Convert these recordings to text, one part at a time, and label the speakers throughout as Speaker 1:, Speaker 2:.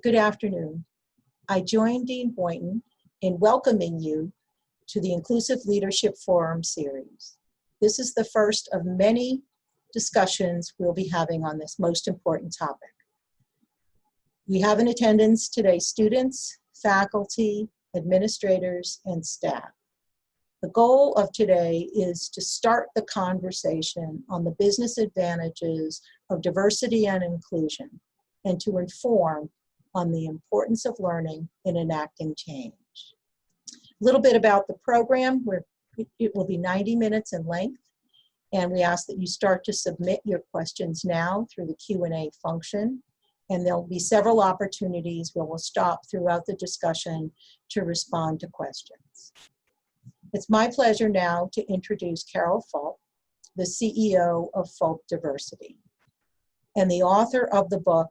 Speaker 1: Good afternoon. I join Dean Boynton in welcoming you to the Inclusive Leadership Forum series. This is the first of many discussions we'll be having on this most important topic. We have in attendance today students, faculty, administrators, and staff. The goal of today is to start the conversation on the business advantages of diversity and inclusion, and to inform on the importance of learning in enacting change. A little bit about the program, where it will be 90 minutes in length, and we ask that you start to submit your questions now through the Q&A function, and there'll be several opportunities where we'll stop throughout the discussion to respond to questions. It's my pleasure now to introduce Carol Fulp, the CEO of Fulp Diversity, and the author of the book,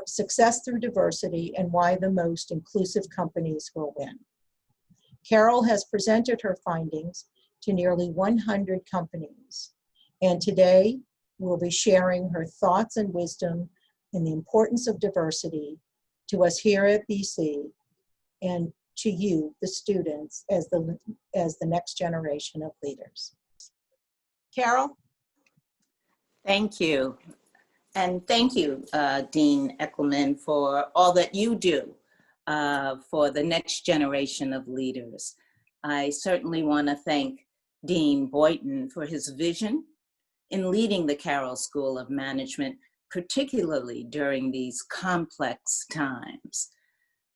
Speaker 1: Success Through Diversity and Why the Most Inclusive Companies Will Win. Carol has presented her findings to nearly 100 companies, and today we'll be sharing her thoughts and wisdom in the importance of diversity to us here at BC and to you, the students, as the next generation of leaders. Carol?
Speaker 2: Thank you. And thank you, Dean Eckelman, for all that you do for the next generation of leaders. I certainly want to thank Dean Boynton for his vision in leading the Carroll School of Management, particularly during these complex times.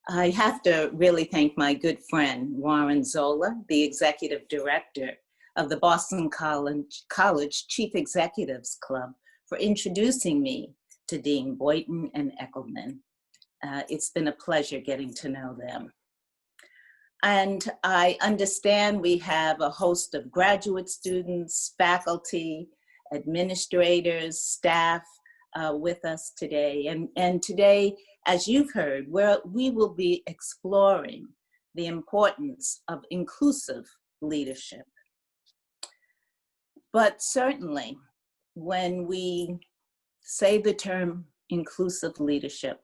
Speaker 2: I have to really thank my good friend, Warren Zola, the Executive Director of the Boston College Chief Executives Club, for introducing me to Dean Boynton and Eckelman. It's been a pleasure getting to know them. And I understand we have a host of graduate students, faculty, administrators, staff with us today. And today, as you've heard, we will be exploring the importance of inclusive leadership. But certainly, when we say the term inclusive leadership,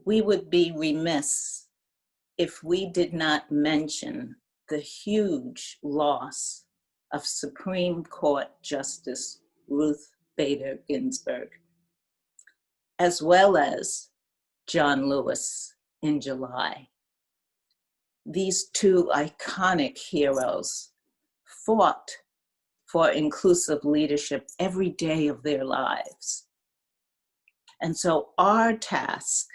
Speaker 2: we would be remiss if we did not mention the huge loss of Supreme Court Justice Ruth Bader Ginsburg, as well as John Lewis in July. These two iconic heroes fought for inclusive leadership every day of their lives. And so our task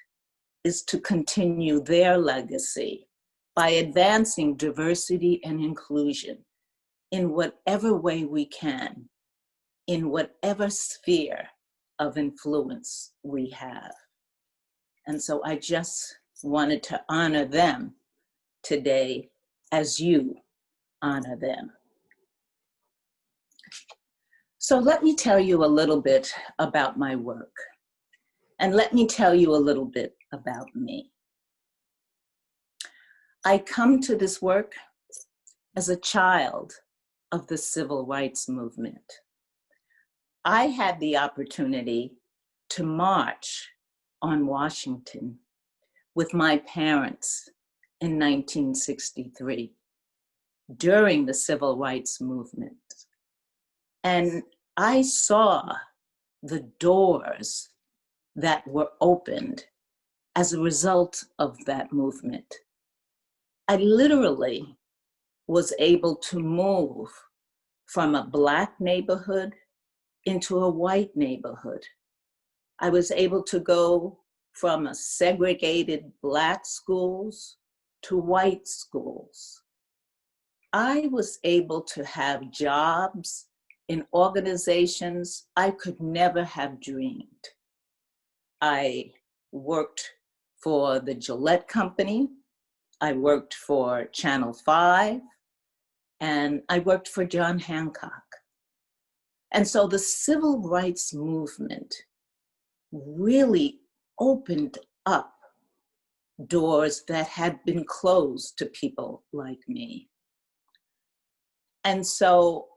Speaker 2: is to continue their legacy by advancing diversity and inclusion in whatever way we can, in whatever sphere of influence we have. And so I just wanted to honor them today as you honor them. So let me tell you a little bit about my work, and let me tell you a little bit about me. I come to this work as a child of the civil rights movement. I had the opportunity to march on Washington with my parents in 1963 during the civil rights movement. And I saw the doors that were opened as a result of that movement. I literally was able to move from a Black neighborhood into a white neighborhood. I was able to go from a segregated Black schools to white schools. I was able to have jobs in organizations I could never have dreamed. I worked for the Gillette Company, I worked for Channel 5, and I worked for John Hancock. And so the civil rights movement really opened up doors that had been closed to people like me. And so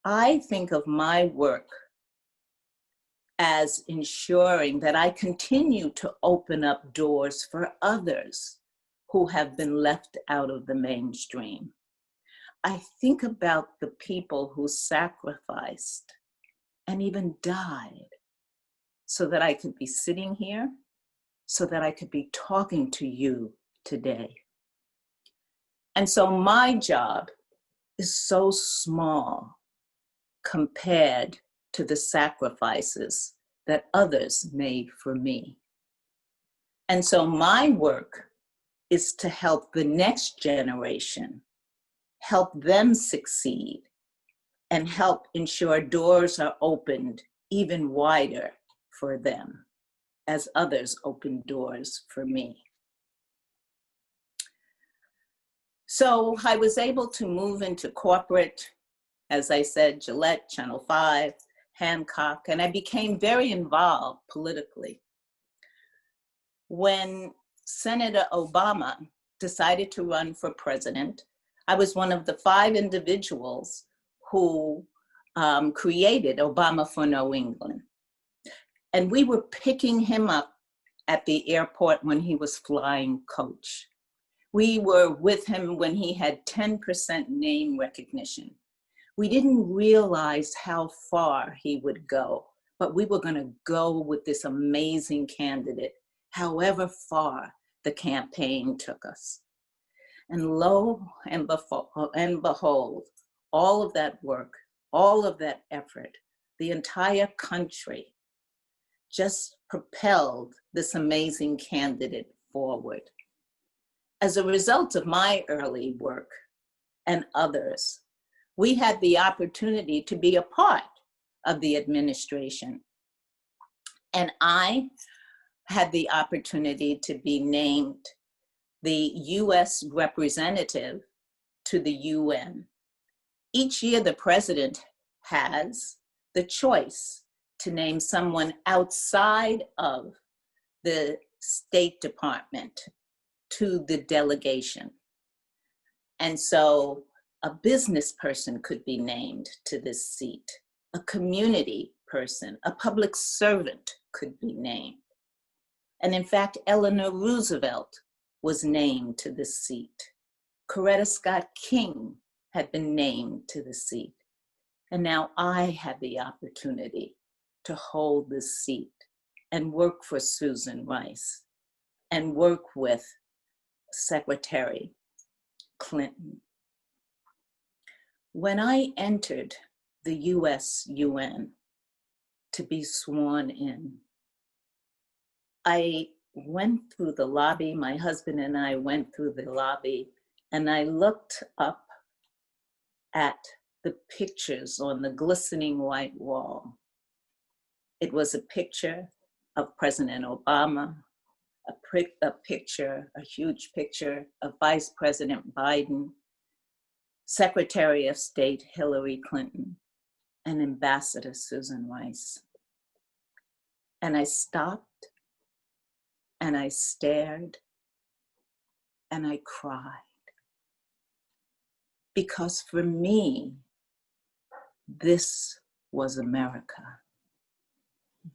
Speaker 2: I think of my work as ensuring that I continue to open up doors for others who have been left out of the mainstream. I think about the people who sacrificed and even died so that I could be sitting here, so that I could be talking to you today. And so my job is so small compared to the sacrifices that others made for me. And so my work is to help the next generation, help them succeed, and help ensure doors are opened even wider for them as others open doors for me. So I was able to move into corporate, as I said, Gillette, Channel 5, Hancock, and I became very involved politically. When Senator Obama decided to run for president, I was one of the 5 individuals who created Obama for New England. And we were picking him up at the airport when he was flying coach. We were with him when he had 10% name recognition. We didn't realize how far he would go, but we were going to go with this amazing candidate, however far the campaign took us. And lo and behold, all of that work, all of that effort, the entire country just propelled this amazing candidate forward. As a result of my early work and others, we had the opportunity to be a part of the administration. And I had the opportunity to be named the US representative to the UN. Each year, the president has the choice to name someone outside of the State Department to the delegation. And so a business person could be named to this seat, a community person, a public servant could be named. And in fact, Eleanor Roosevelt was named to this seat. Coretta Scott King had been named to the seat. And now I had the opportunity to hold this seat and work for Susan Rice and work with Secretary Clinton. When I entered the US UN to be sworn in, I went through the lobby, my husband and I went through the lobby, and I looked up at the pictures on the glistening white wall. It was a picture of President Obama, a picture, a huge picture of Vice President Biden, Secretary of State Hillary Clinton, and Ambassador Susan Rice. And I stopped, and I stared, and I cried. Because for me, this was America.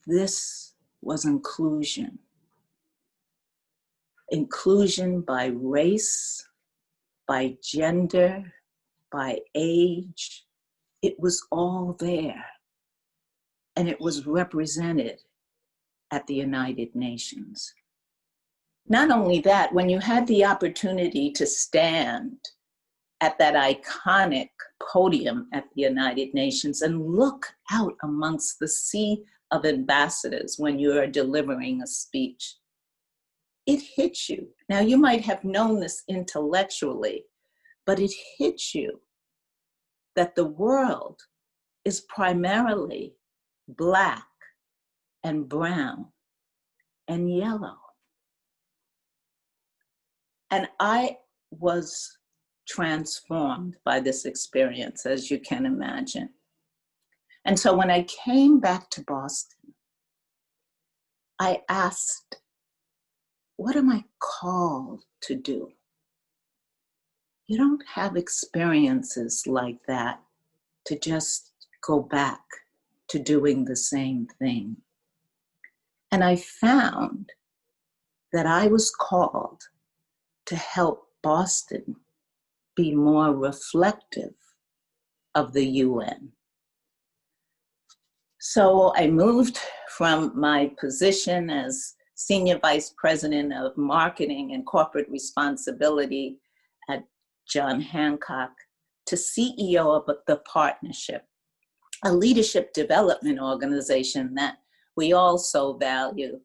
Speaker 2: This was inclusion. Inclusion by race, by gender, by age. It was all there. And it was represented at the United Nations. Not only that, when you had the opportunity to stand at that iconic podium at the United Nations and look out amongst the sea of ambassadors when you are delivering a speech, it hits you. Now, you might have known this intellectually, but it hits you that the world is primarily Black and brown and yellow. And I was transformed by this experience, as you can imagine. And so when I came back to Boston, I asked, what am I called to do? You don't have experiences like that to just go back to doing the same thing. And I found that I was called to help Boston be more reflective of the UN. So I moved from my position as Senior Vice President of Marketing and Corporate Responsibility at John Hancock to CEO of the Partnership, a leadership development organization that we also value,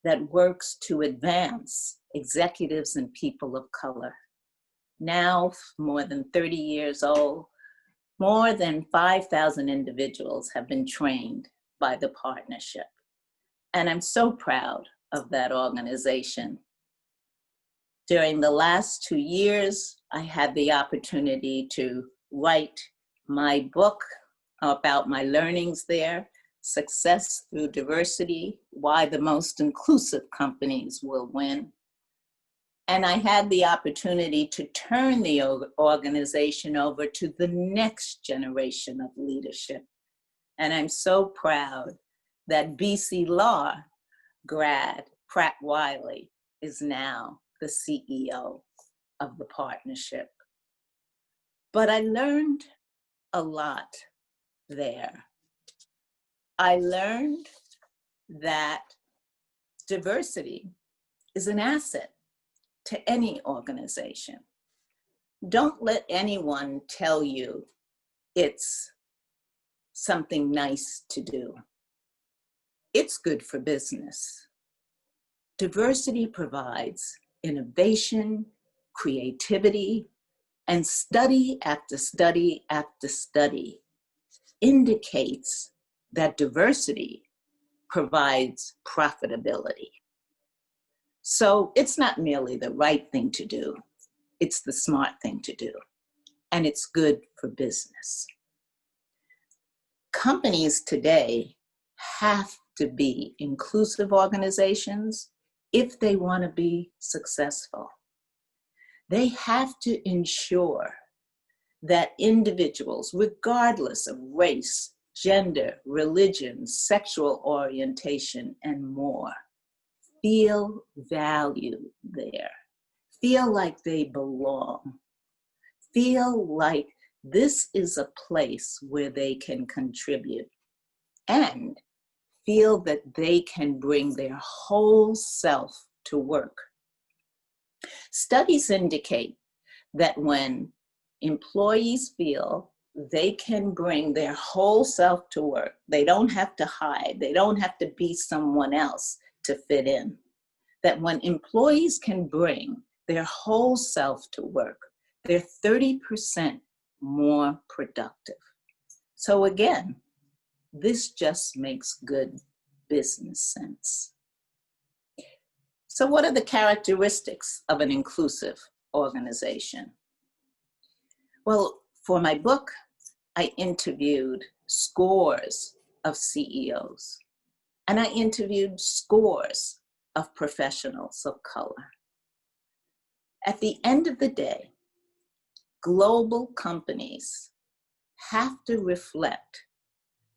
Speaker 2: that works to advance executives and people of color. Now, more than 30 years old, more than 5,000 individuals have been trained by the partnership. And I'm so proud of that organization. During the last 2 years, I had the opportunity to write my book about my learnings there, Success Through Diversity, Why the Most Inclusive Companies Will Win. And I had the opportunity to turn the organization over to the next generation of leadership. And I'm so proud that BC Law grad Pratt Wiley is now the CEO of the partnership. But I learned a lot there. I learned that diversity is an asset to any organization. Don't let anyone tell you it's something nice to do. It's good for business. Diversity provides innovation, creativity, and study after study after study indicates that diversity provides profitability. So it's not merely the right thing to do, it's the smart thing to do, and it's good for business. Companies today have to be inclusive organizations if they want to be successful. They have to ensure that individuals, regardless of race, gender, religion, sexual orientation, and more, feel value there, feel like they belong, feel like this is a place where they can contribute, and feel that they can bring their whole self to work. Studies indicate that when employees feel they can bring their whole self to work, they don't have to hide, they don't have to be someone else to fit in, that when employees can bring their whole self to work, they're 30% more productive. So again, this just makes good business sense. So what are the characteristics of an inclusive organization? Well, for my book, I interviewed scores of CEOs, and I interviewed scores of professionals of color. At the end of the day, global companies have to reflect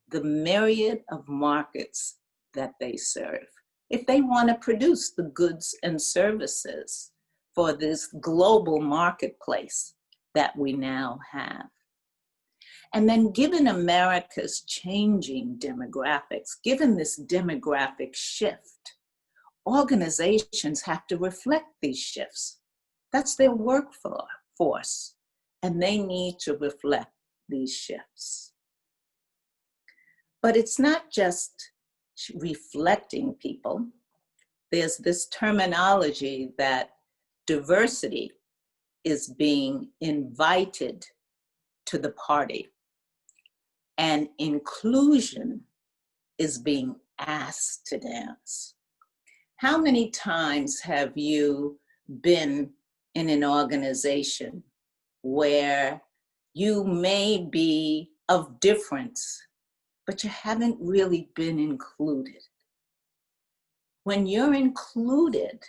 Speaker 2: the myriad of markets that they serve if they want to produce the goods and services for this global marketplace that we now have. And then given America's changing demographics, given this demographic shift, organizations have to reflect these shifts. That's their workforce, and they need to reflect these shifts. But it's not just reflecting people. There's this terminology that diversity is being invited to the party, and inclusion is being asked to dance. How many times have you been in an organization where you may be of difference, but you haven't really been included? When you're included,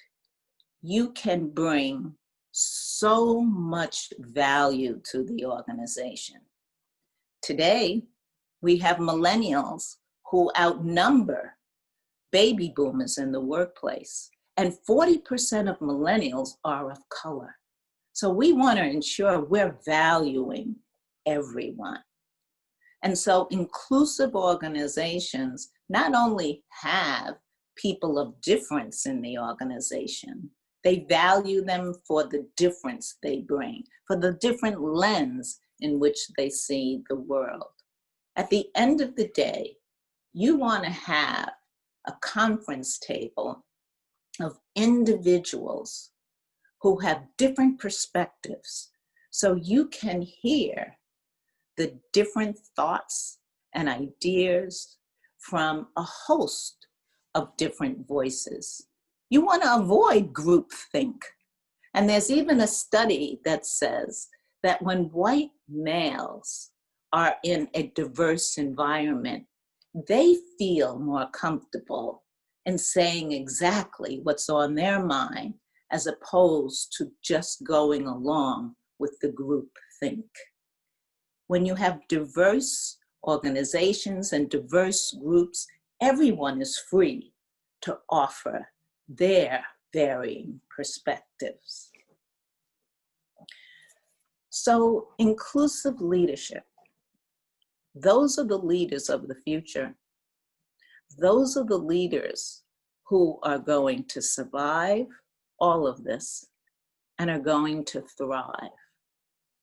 Speaker 2: you can bring so much value to the organization. Today, we have millennials who outnumber baby boomers in the workplace, and 40% of millennials are of color. So we want to ensure we're valuing everyone. And so inclusive organizations not only have people of difference in the organization, they value them for the difference they bring, for the different lens in which they see the world. At the end of the day, you want to have a conference table of individuals who have different perspectives, so you can hear the different thoughts and ideas from a host of different voices. You want to avoid groupthink. And there's even a study that says that when white males are in a diverse environment, they feel more comfortable in saying exactly what's on their mind, as opposed to just going along with the group think. When you have diverse organizations and diverse groups, everyone is free to offer their varying perspectives. So, inclusive leadership. Those are the leaders of the future. Those are the leaders who are going to survive all of this and are going to thrive.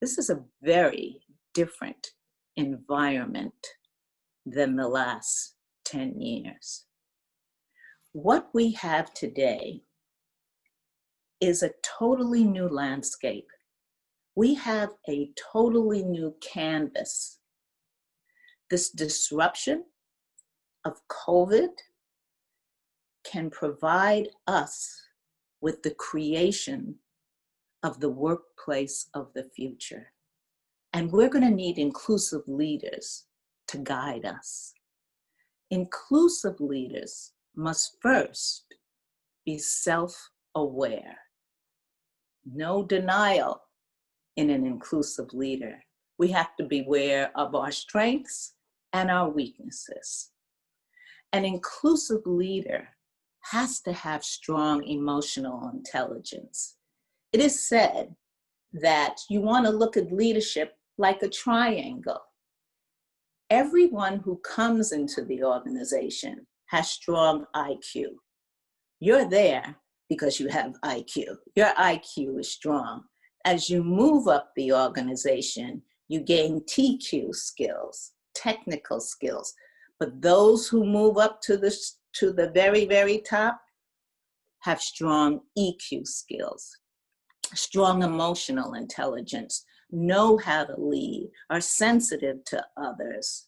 Speaker 2: This is a very different environment than the last 10 years. What we have today is a totally new landscape. We have a totally new canvas. This disruption of COVID can provide us with the creation of the workplace of the future. And we're going to need inclusive leaders to guide us. Inclusive leaders must first be self-aware. No denial in an inclusive leader. We have to be aware of our strengths and our weaknesses. An inclusive leader has to have strong emotional intelligence. It is said that you want to look at leadership like a triangle. Everyone who comes into the organization has strong IQ. You're there because you have IQ. Your IQ is strong. As you move up the organization, you gain TQ skills, technical skills. But those who move up to the very, very top have strong EQ skills, strong emotional intelligence, know how to lead, are sensitive to others,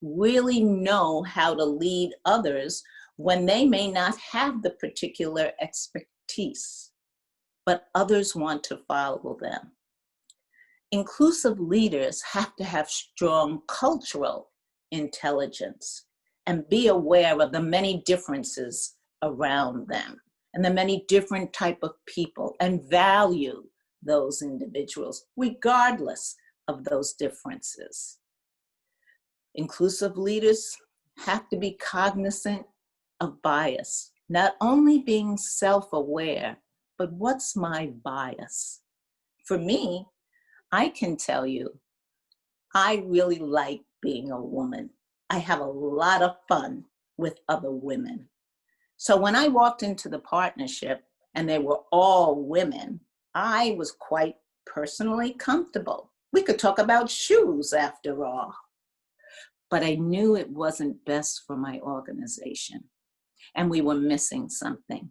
Speaker 2: really know how to lead others when they may not have the particular expertise, but others want to follow them. Inclusive leaders have to have strong cultural intelligence and be aware of the many differences around them and the many different type of people, and value those individuals regardless of those differences. Inclusive leaders have to be cognizant of bias, not only being self-aware, but what's my bias? For me, I can tell you, I really like being a woman. I have a lot of fun with other women. So when I walked into the partnership and they were all women, I was quite personally comfortable. We could talk about shoes after all. But I knew it wasn't best for my organization and we were missing something.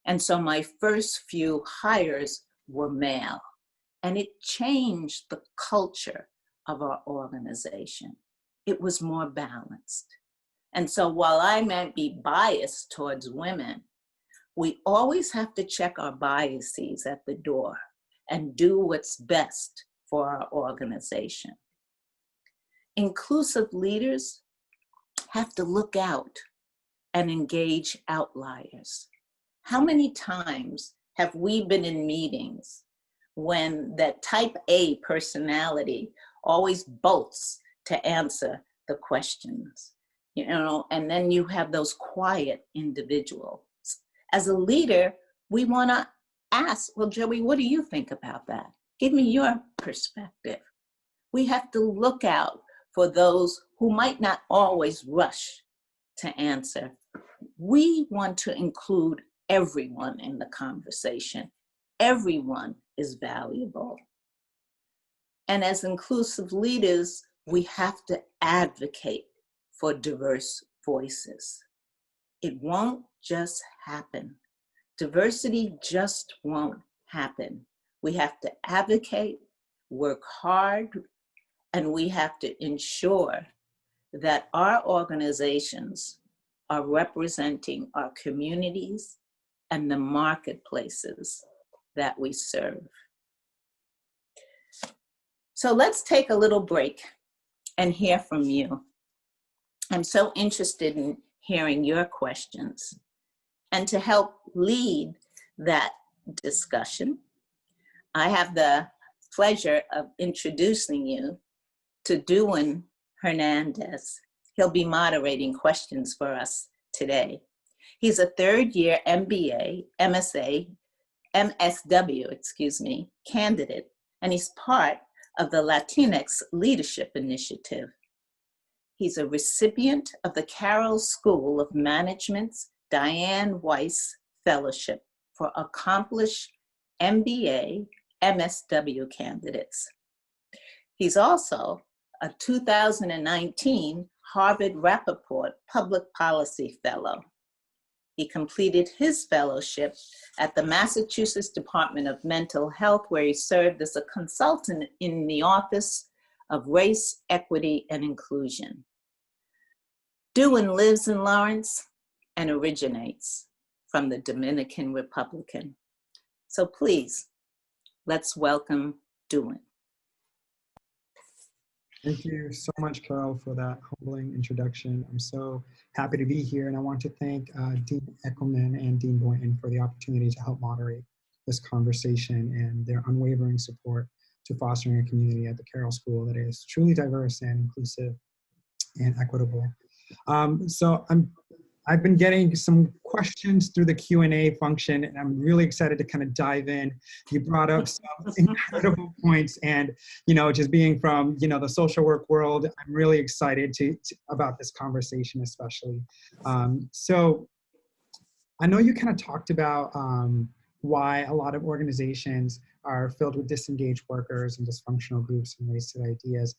Speaker 2: And so my first few hires were male, and it changed the culture of our organization. It was more balanced. And so while I might be biased towards women, we always have to check our biases at the door and do what's best for our organization. Inclusive leaders have to look out and engage outliers. How many times have we been in meetings when that type A personality always bolts to answer the questions? and then you have those quiet individuals. As a leader, we want to ask, well, Joey, what do you think about that? Give me your perspective. We have to look out for those who might not always rush to answer. We want to include everyone in the conversation. Everyone is valuable. And as inclusive leaders, we have to advocate for diverse voices. It won't just happen. Diversity just won't happen. We have to advocate, work hard, and we have to ensure that our organizations are representing our communities and the marketplaces that we serve. So let's take a little break and hear from you. I'm so interested in hearing your questions. And to help lead that discussion, I have the pleasure of introducing you to Dewin Hernandez. He'll be moderating questions for us today. He's a third-year MBA, MSW, candidate, and he's part of the Latinx Leadership Initiative. He's a recipient of the Carroll School of Management's Diane Weiss Fellowship for Accomplished MBA, MSW candidates. He's also a 2019 Harvard Rappaport Public Policy Fellow. He completed his fellowship at the Massachusetts Department of Mental Health, where he served as a consultant in the Office of Race, Equity, and Inclusion. Dewin lives in Lawrence and originates from the Dominican Republic. So please, let's welcome Dewin.
Speaker 3: Thank you so much, Carol, for that humbling introduction. I'm so happy to be here, and I want to thank Dean Eckelman and Dean Boynton for the opportunity to help moderate this conversation and their unwavering support to fostering a community at the Carroll School that is truly diverse and inclusive and equitable. So I've been getting some questions through the Q&A function, and I'm really excited to kind of dive in. You brought up some incredible points, and just being from the social work world, I'm really excited about this conversation, especially. So I know you kind of talked about why a lot of organizations are filled with disengaged workers and dysfunctional groups and wasted ideas.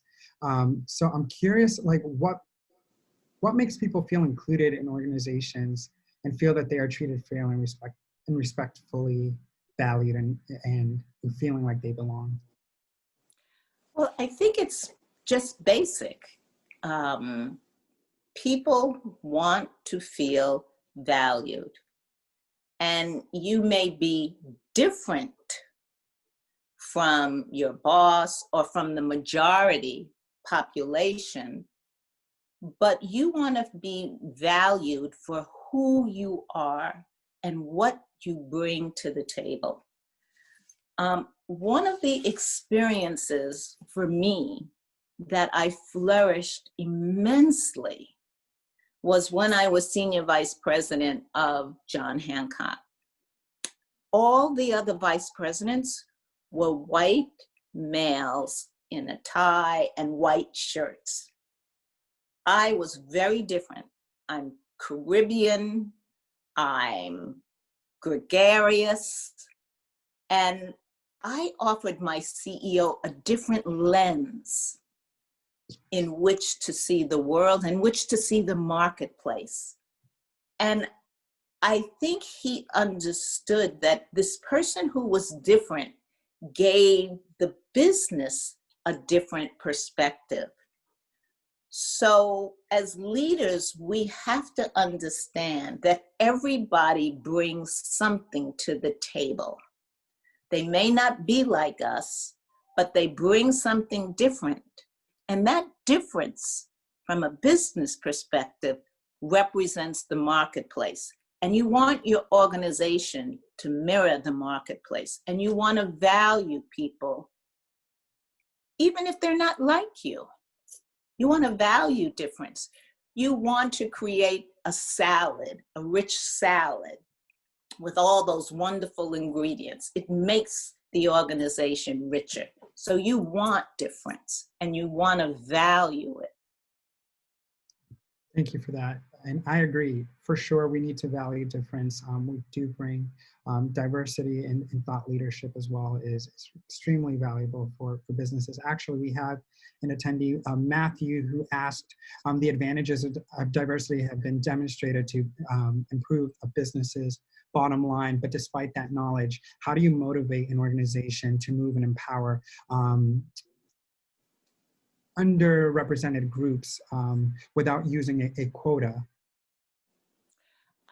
Speaker 3: So I'm curious, like, what makes people feel included in organizations and feel that they are treated fairly and respectfully valued and feeling like they belong?
Speaker 2: Well, I think it's just basic. People want to feel valued. And you may be different from your boss or from the majority population, but you want to be valued for who you are and what you bring to the table. One of the experiences for me that I flourished immensely was when I was senior vice president of John Hancock. All the other vice presidents were white males in a tie and white shirts. I was very different. I'm Caribbean, I'm gregarious, and I offered my CEO a different lens in which to see the world and which to see the marketplace. And I think he understood that this person who was different gave the business a different perspective. So as leaders, we have to understand that everybody brings something to the table. They may not be like us, but they bring something different. And that difference from a business perspective represents the marketplace. And you want your organization to mirror the marketplace. And you want to value people, even if they're not like you. You want to value difference. You want to create a salad, a rich salad with all those wonderful ingredients. It makes the organization richer. So you want difference and you want to value it.
Speaker 3: Thank you for that. And I agree, for sure, we need to value difference. We do bring diversity in thought leadership as well is extremely valuable for businesses. Actually, we have an attendee, Matthew, who asked the advantages of diversity have been demonstrated to improve a business's bottom line, but despite that knowledge, how do you motivate an organization to move and empower underrepresented groups without using a quota?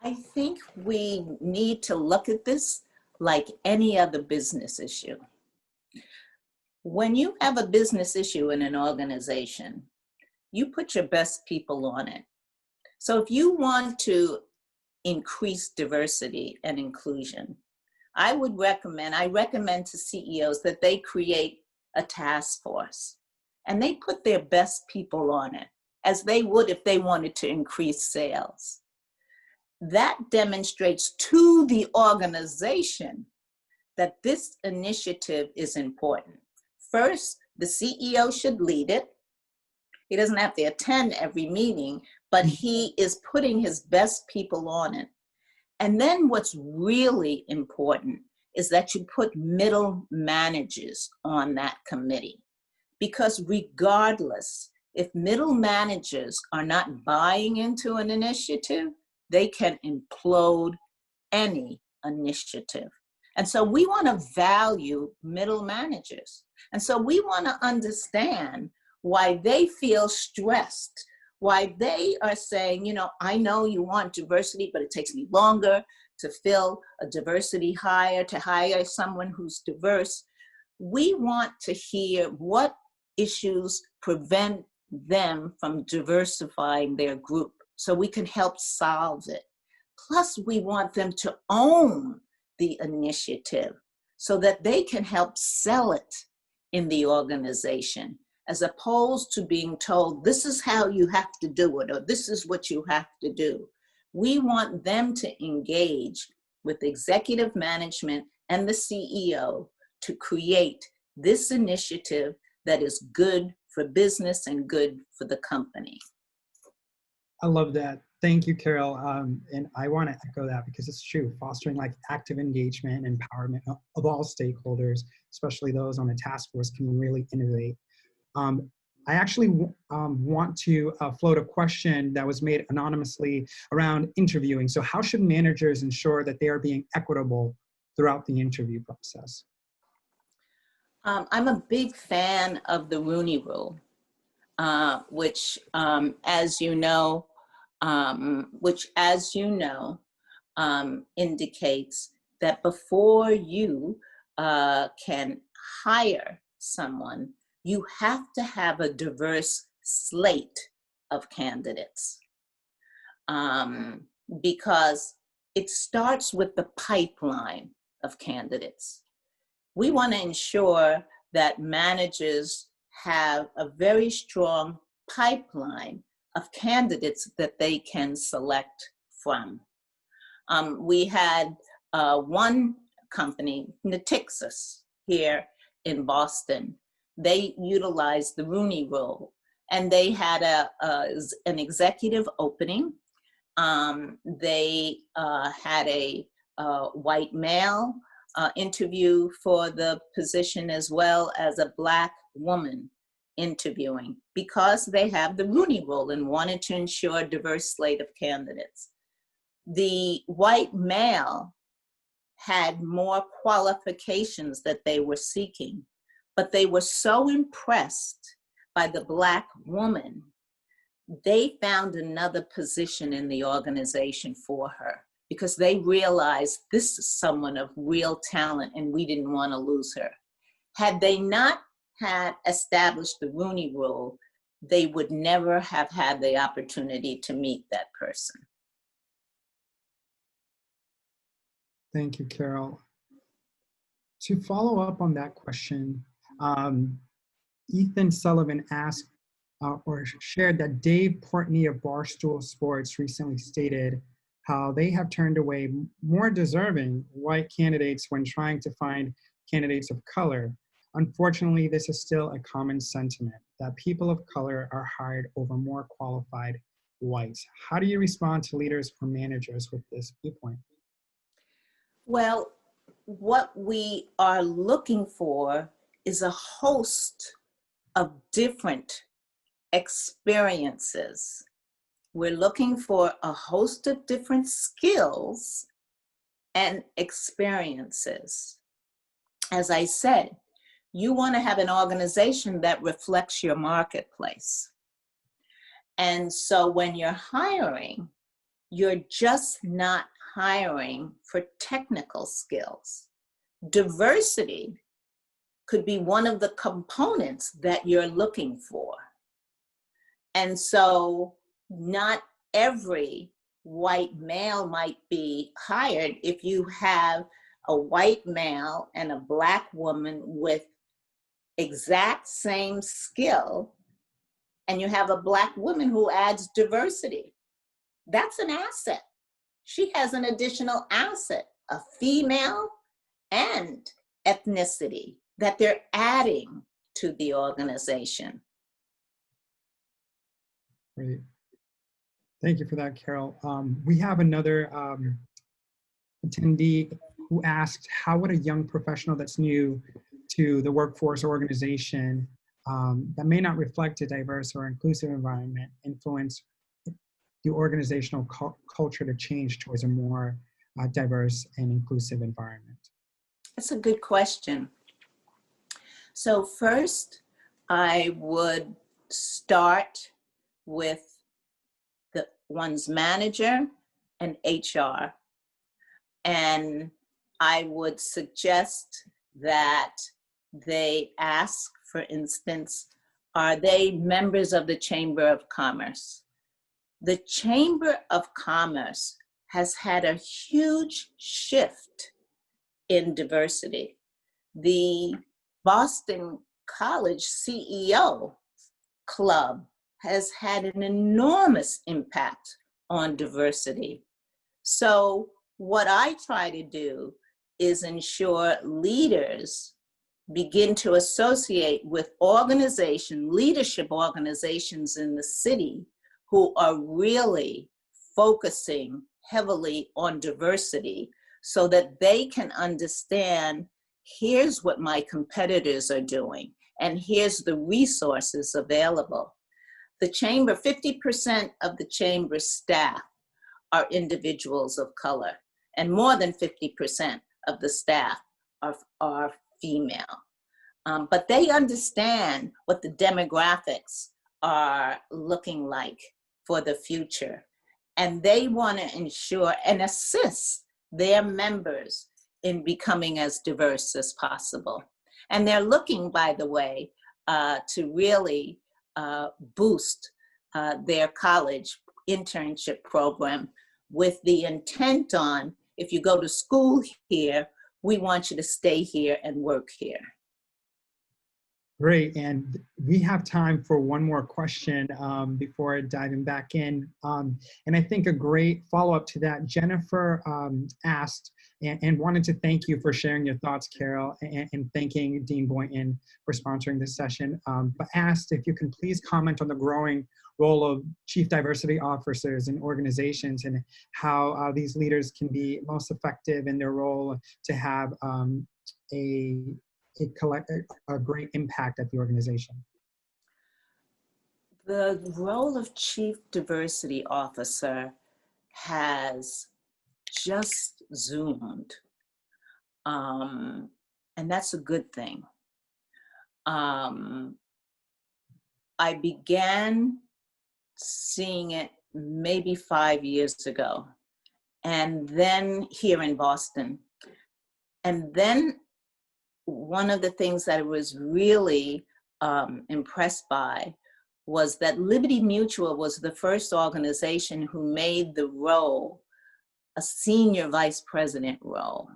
Speaker 2: I think we need to look at this like any other business issue. When you have a business issue in an organization, you put your best people on it. So if you want to increase diversity and inclusion, I recommend to CEOs that they create a task force and they put their best people on it, as they would if they wanted to increase sales. That demonstrates to the organization that this initiative is important. First, the CEO should lead it. He doesn't have to attend every meeting, but he is putting his best people on it. And then what's really important is that you put middle managers on that committee. Because regardless, if middle managers are not buying into an initiative, they can implode any initiative. And so we want to value middle managers. And so we want to understand why they feel stressed, why they are saying, you know, I know you want diversity, but it takes me longer to fill a diversity hire, to hire someone who's diverse. We want to hear what issues prevent them from diversifying their group so we can help solve it. Plus, we want them to own the initiative so that they can help sell it in the organization, as opposed to being told, this is how you have to do it, or this is what you have to do. We want them to engage with executive management and the CEO to create this initiative that is good for business and good for the company.
Speaker 3: I love that. Thank you, Carol. And I want to echo that because it's true. Fostering like active engagement and empowerment of all stakeholders, especially those on a task force, can really innovate. I actually want to float a question that was made anonymously around interviewing. So how should managers ensure that they are being equitable throughout the interview process?
Speaker 2: I'm a big fan of the Rooney Rule, which, as you know, indicates that before you can hire someone, you have to have a diverse slate of candidates, because it starts with the pipeline of candidates. We want to ensure that managers have a very strong pipeline of candidates that they can select from. We had one company, Natixis, here in Boston. They utilized the Rooney Rule, and they had an executive opening. They had a white male interview for the position, as well as a Black woman interviewing, because they have the Rooney Rule and wanted to ensure a diverse slate of candidates. The white male had more qualifications that they were seeking, but they were so impressed by the Black woman, they found another position in the organization for her, because they realized this is someone of real talent and we didn't want to lose her. Had they not had established the Rooney Rule, they would never have had the opportunity to meet that person.
Speaker 3: Thank you, Carol. To follow up on that question, Ethan Sullivan asked, or shared that Dave Portney of Barstool Sports recently stated how they have turned away more deserving white candidates when trying to find candidates of color. Unfortunately, this is still a common sentiment that people of color are hired over more qualified whites. How do you respond to leaders or managers with this viewpoint?
Speaker 2: Well, what we are looking for is a host of different experiences. We're looking for a host of different skills and experiences. As I said, you want to have an organization that reflects your marketplace. And so when you're hiring, you're just not hiring for technical skills. Diversity could be one of the components that you're looking for. And so not every white male might be hired if you have a white male and a Black woman with exact same skill, and you have a Black woman who adds diversity. That's an asset. She has an additional asset, a female and ethnicity that they're adding to the organization.
Speaker 3: Great. Thank you for that, Carol. We have another attendee who asked, how would a young professional that's new to the workforce organization that may not reflect a diverse or inclusive environment influence the organizational culture to change towards a more diverse and inclusive environment?
Speaker 2: That's a good question. So first, I would start with one's manager and HR. And I would suggest that they ask, for instance, are they members of the Chamber of Commerce? The Chamber of Commerce has had a huge shift in diversity. The Boston College CEO Club has had an enormous impact on diversity. So what I try to do is ensure leaders begin to associate with leadership organizations in the city who are really focusing heavily on diversity so that they can understand, here's what my competitors are doing, and here's the resources available. The Chamber, 50% of the Chamber staff are individuals of color, and more than 50% of the staff are female. But they understand what the demographics are looking like for the future. And they want to ensure and assist their members in becoming as diverse as possible. And they're looking, by the way, to really boost their college internship program with the intent on, if you go to school here, we want you to stay here and work here.
Speaker 3: Great, and we have time for one more question before diving back in. And I think a great follow-up to that, Jennifer asked, and wanted to thank you for sharing your thoughts, Carol, and thanking Dean Boynton for sponsoring this session, but asked if you can please comment on the growing role of chief diversity officers in organizations and how these leaders can be most effective in their role to have a great impact at the organization.
Speaker 2: The role of Chief Diversity Officer has just zoomed, and that's a good thing. I began seeing it maybe 5 years ago, and then here in Boston. And then one of the things that I was really impressed by was that Liberty Mutual was the first organization who made the role a senior vice president role.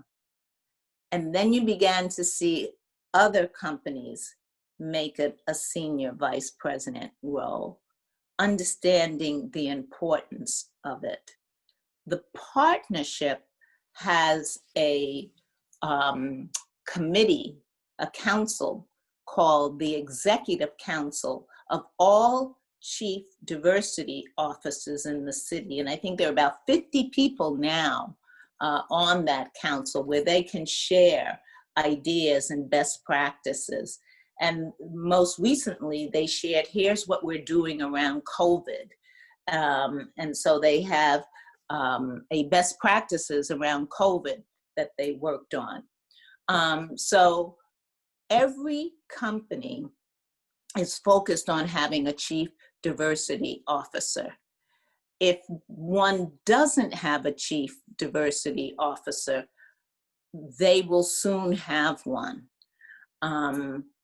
Speaker 2: And then you began to see other companies make it a senior vice president role, understanding the importance of it. The partnership has a committee, a council called the Executive Council of all Chief Diversity Officers in the city. And I think there are about 50 people now on that council where they can share ideas and best practices. And most recently, they shared, here's what we're doing around COVID. And so they have a best practices around COVID that they worked on. So every company is focused on having a chief diversity officer. If one doesn't have a chief diversity officer, they will soon have one.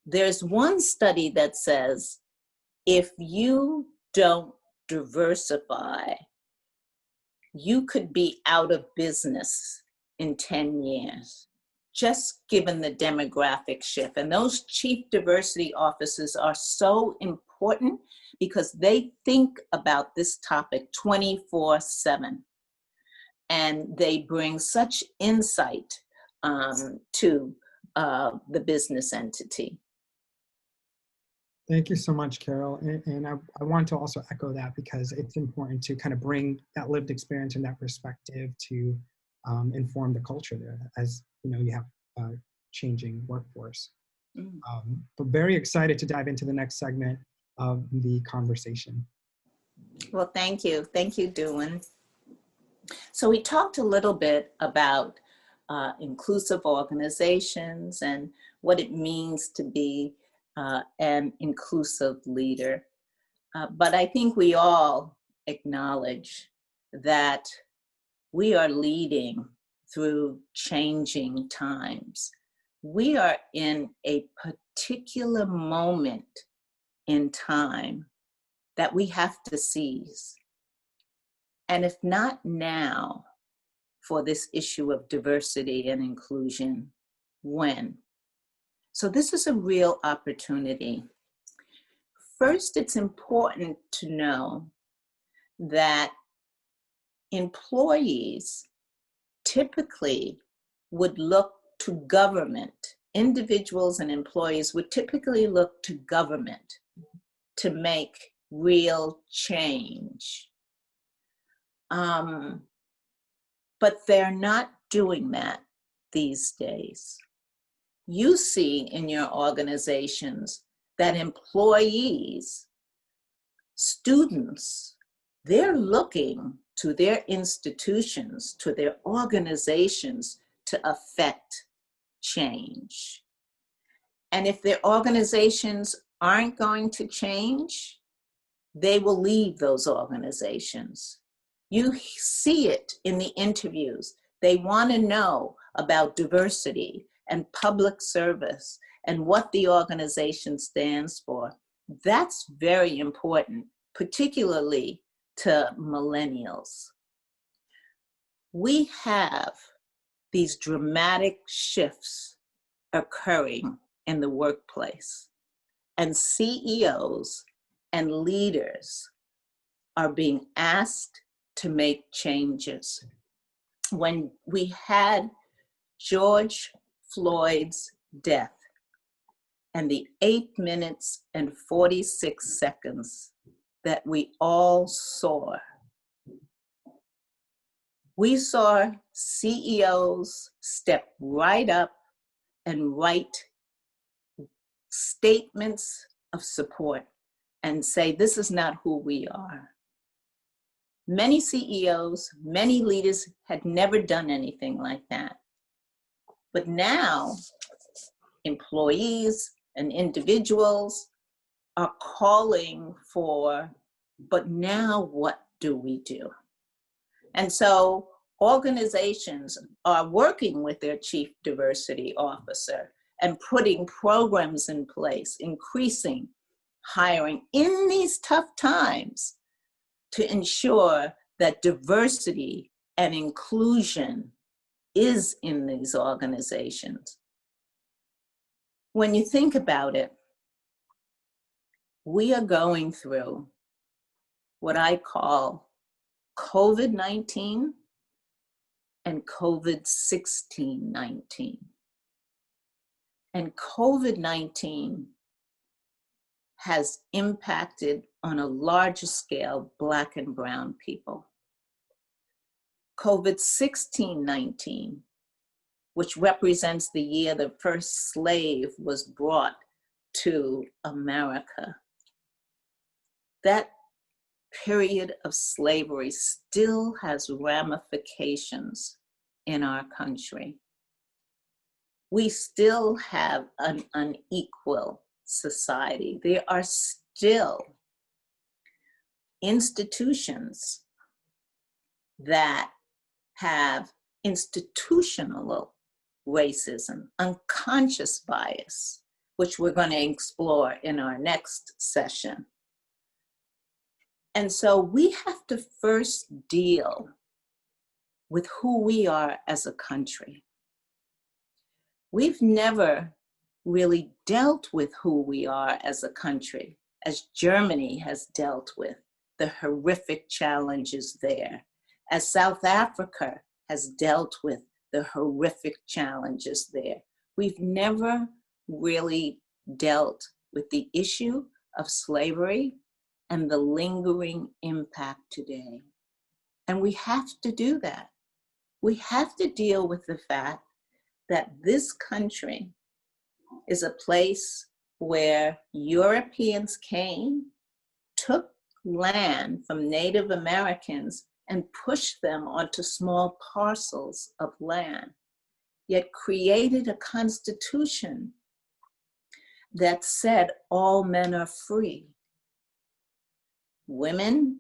Speaker 2: There's one study that says if you don't diversify, you could be out of business in 10 years, just given the demographic shift. And those chief diversity officers are so important because they think about this topic 24/7. And they bring such insight to the business entity.
Speaker 3: Thank you so much, Carol. And I want to also echo that because it's important to kind of bring that lived experience and that perspective to inform the culture there, as you know, you have a changing workforce. But very excited to dive into the next segment of the conversation.
Speaker 2: Well, thank you. Thank you, Dewin. So we talked a little bit about inclusive organizations and what it means to be an inclusive leader. But I think we all acknowledge that we are leading through changing times. We are in a particular moment in time that we have to seize. And if not now for this issue of diversity and inclusion, when? So this is a real opportunity. First, it's important to know that employees typically would look to government. Individuals and employees would typically look to government to make real change. But they're not doing that these days. You see in your organizations that employees, students, they're looking to their institutions, to their organizations to affect change. And if their organizations aren't going to change, they will leave those organizations. You see it in the interviews. They want to know about diversity and public service and what the organization stands for. That's very important, particularly to millennials. We have these dramatic shifts occurring in the workplace, and CEOs and leaders are being asked to make changes. When we had George Floyd's death and the 8 minutes and 46 seconds that we all saw, we saw CEOs step right up and write statements of support and say, this is not who we are. Many CEOs, many leaders had never done anything like that. But now, employees and individuals are calling for, but now what do we do? And so organizations are working with their chief diversity officer and putting programs in place, increasing hiring in these tough times to ensure that diversity and inclusion is in these organizations. When you think about it, we are going through what I call COVID-19 and COVID-16-19. And COVID-19 has impacted on a larger scale Black and brown people. COVID-16-19, which represents the year the first slave was brought to America. That period of slavery still has ramifications in our country. We still have an unequal society. There are still institutions that have institutional racism, unconscious bias, which we're going to explore in our next session. And so we have to first deal with who we are as a country. We've never really dealt with who we are as a country, as Germany has dealt with the horrific challenges there, as South Africa has dealt with the horrific challenges there. We've never really dealt with the issue of slavery and the lingering impact today. And we have to do that. We have to deal with the fact that this country is a place where Europeans came, took land from Native Americans, and pushed them onto small parcels of land, yet created a constitution that said all men are free. Women,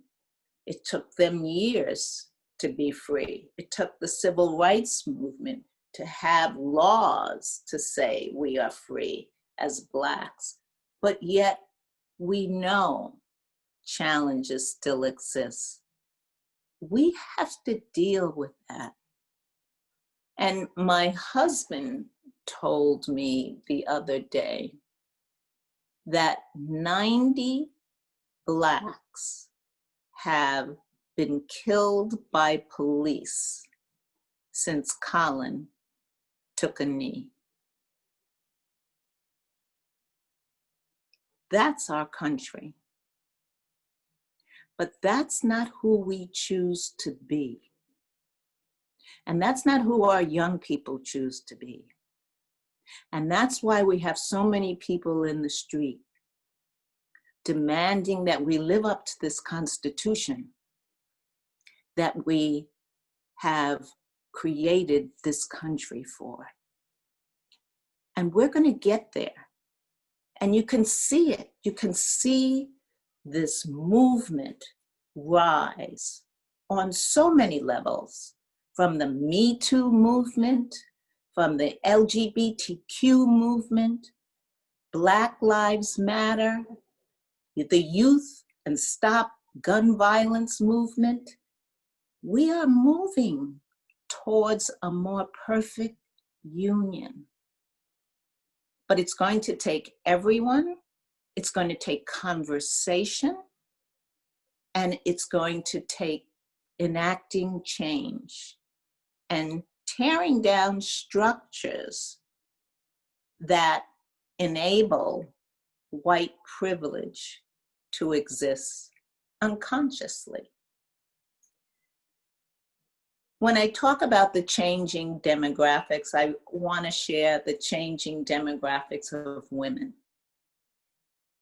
Speaker 2: it took them years to be free. It took the civil rights movement to have laws to say we are free as Blacks, but yet we know challenges still exist. We have to deal with that. And my husband told me the other day that 90 Blacks have been killed by police since Colin took a knee. That's our country. But that's not who we choose to be. And that's not who our young people choose to be. And that's why we have so many people in the street demanding that we live up to this Constitution that we have created this country for. And we're going to get there. And you can see it. You can see this movement rise on so many levels, from the Me Too movement, from the LGBTQ movement, Black Lives Matter, the youth and Stop Gun Violence movement. We are moving towards a more perfect union. But it's going to take everyone, it's going to take conversation, and it's going to take enacting change and tearing down structures that enable white privilege to exist unconsciously. When I talk about the changing demographics, I want to share the changing demographics of women.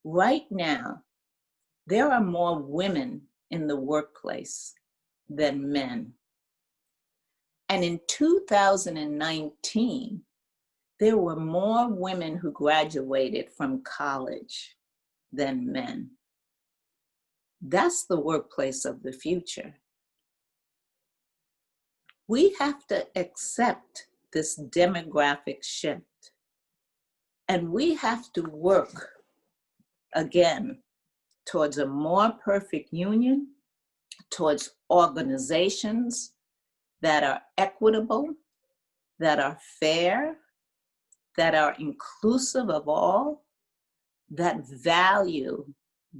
Speaker 2: Right now, there are more women in the workplace than men. And in 2019, there were more women who graduated from college than men. That's the workplace of the future. We have to accept this demographic shift, and we have to work again towards a more perfect union, towards organizations that are equitable, that are fair, that are inclusive of all, that value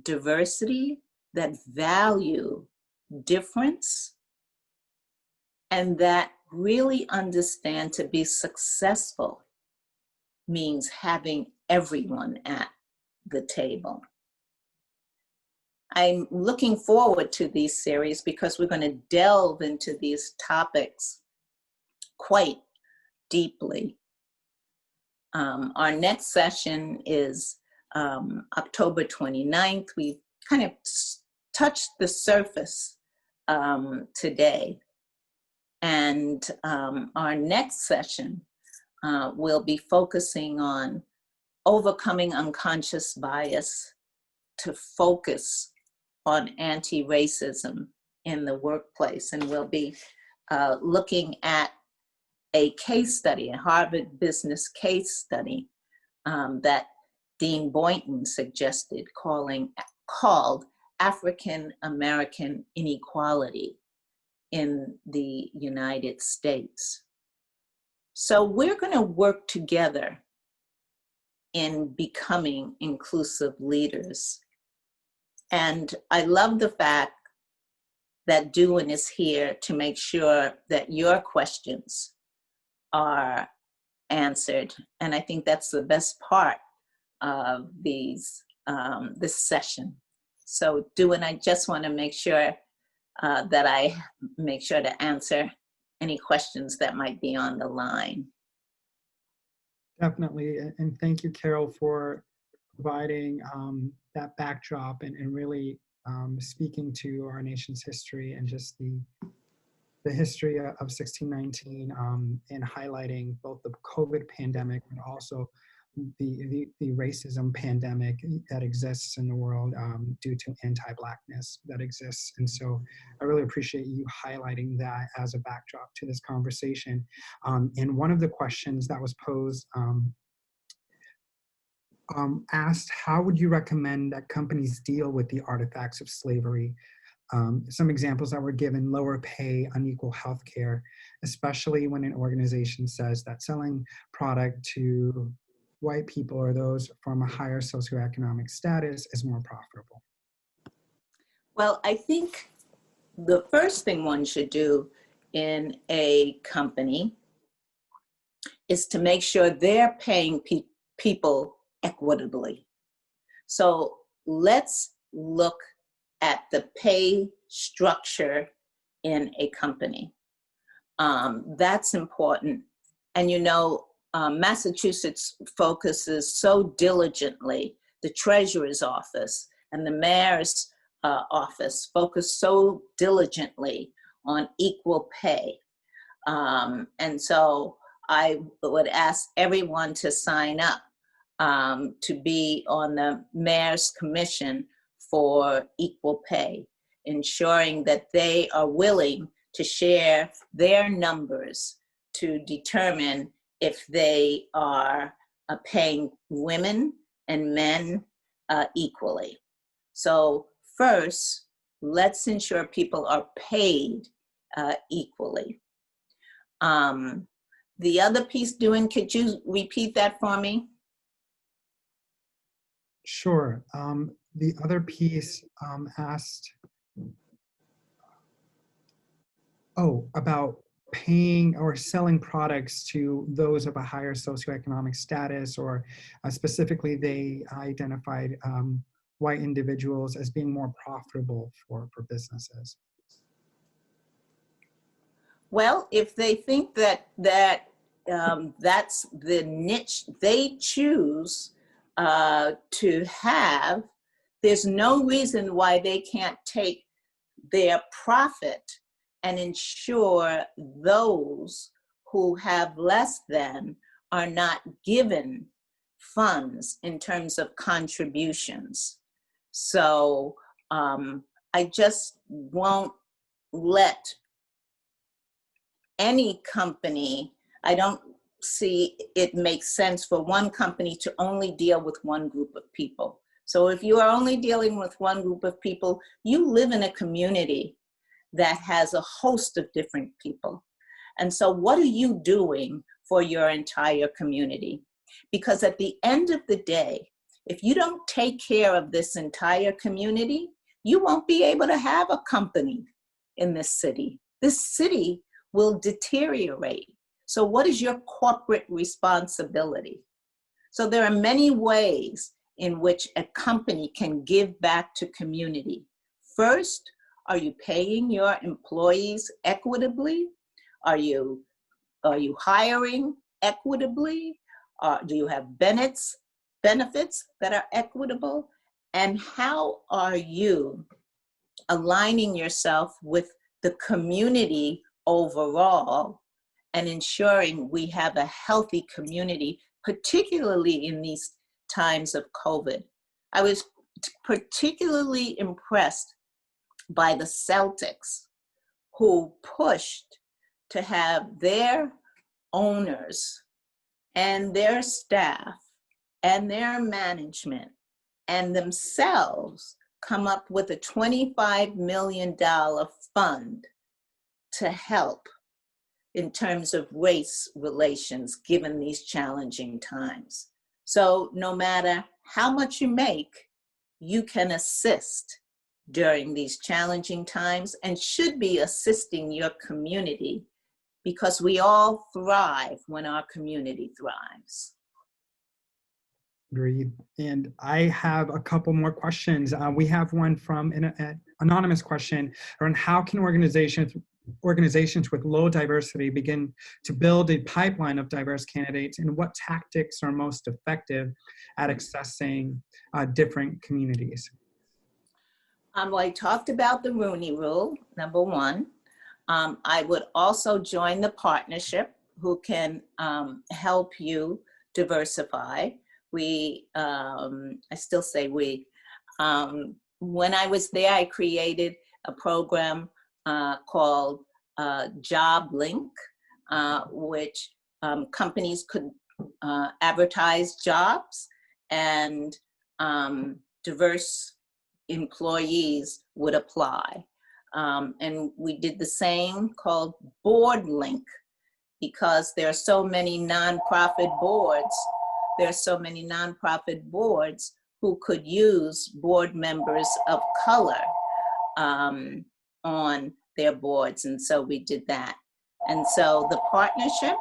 Speaker 2: diversity, that value difference, and that really understand to be successful means having everyone at the table. I'm looking forward to these series because we're going to delve into these topics quite deeply. Our next session is October 29th. We kind of touched the surface today. And our next session will be focusing on overcoming unconscious bias to focus on anti-racism in the workplace. And we'll be looking at a case study, a Harvard Business case study that Dean Boynton suggested called African American Inequality in the United States. So we're going to work together in becoming inclusive leaders. And I love the fact that Dewin is here to make sure that your questions are answered. And I think that's the best part of this session. So Dewin, I just want to make sure that I make sure to answer any questions that might be on the line.
Speaker 3: Definitely, and thank you, Carol, for providing that backdrop and really speaking to our nation's history and just the history of 1619 and highlighting both the COVID pandemic and also the racism pandemic that exists in the world due to anti-Blackness that exists. And so I really appreciate you highlighting that as a backdrop to this conversation. And one of the questions that was posed asked, how would you recommend that companies deal with the artifacts of slavery? Some examples that were given: lower pay, unequal health care, especially when an organization says that selling product to white people or those from a higher socioeconomic status is more profitable.
Speaker 2: Well, I think the first thing one should do in a company is to make sure they're paying people equitably. So let's look at the pay structure in a company. That's important. And you know, Massachusetts focuses so diligently, the treasurer's office and the mayor's office focus so diligently on equal pay. And so I would ask everyone to sign up to be on the mayor's commission for equal pay, ensuring that they are willing to share their numbers to determine if they are paying women and men equally. So first, let's ensure people are paid equally. The other piece, Dewin, could you repeat that for me?
Speaker 3: Sure. The other piece asked, about paying or selling products to those of a higher socioeconomic status, or specifically they identified white individuals as being more profitable for businesses. Well,
Speaker 2: if they think that that's the niche they choose to have, there's no reason why they can't take their profit and ensure those who have less than are not given funds in terms of contributions. So I just won't let any company, I don't see it makes sense for one company to only deal with one group of people. So if you are only dealing with one group of people, you live in a community that has a host of different people. And so what are you doing for your entire community? Because at the end of the day, If you don't take care of this entire community, you won't be able to have a company in this city. This city will deteriorate. So what is your corporate responsibility? So there are many ways in which a company can give back to community. First, are you paying your employees equitably? Are you hiring equitably? Do you have benefits that are equitable? And how are you aligning yourself with the community overall and ensuring we have a healthy community, particularly in these times of COVID? I was particularly impressed by the Celtics, who pushed to have their owners and their staff and their management and themselves come up with a $25 million fund to help in terms of race relations given these challenging times. So no matter how much you make, you can assist during these challenging times and should be assisting your community, because we all thrive when our community thrives.
Speaker 3: Agreed. And I have a couple more questions. We have one from an anonymous question around how can organizations with low diversity begin to build a pipeline of diverse candidates, and what tactics are most effective at accessing different communities?
Speaker 2: Well, I talked about the Rooney Rule, number one. I would also join the partnership who can help you diversify. I still say we. When I was there, I created a program called Job Link, which companies could advertise jobs, and diverse employees would apply. And we did the same called Board Link, because there are so many nonprofit boards. There are so many nonprofit boards who could use board members of color on their boards. And so we did that. And so the partnership,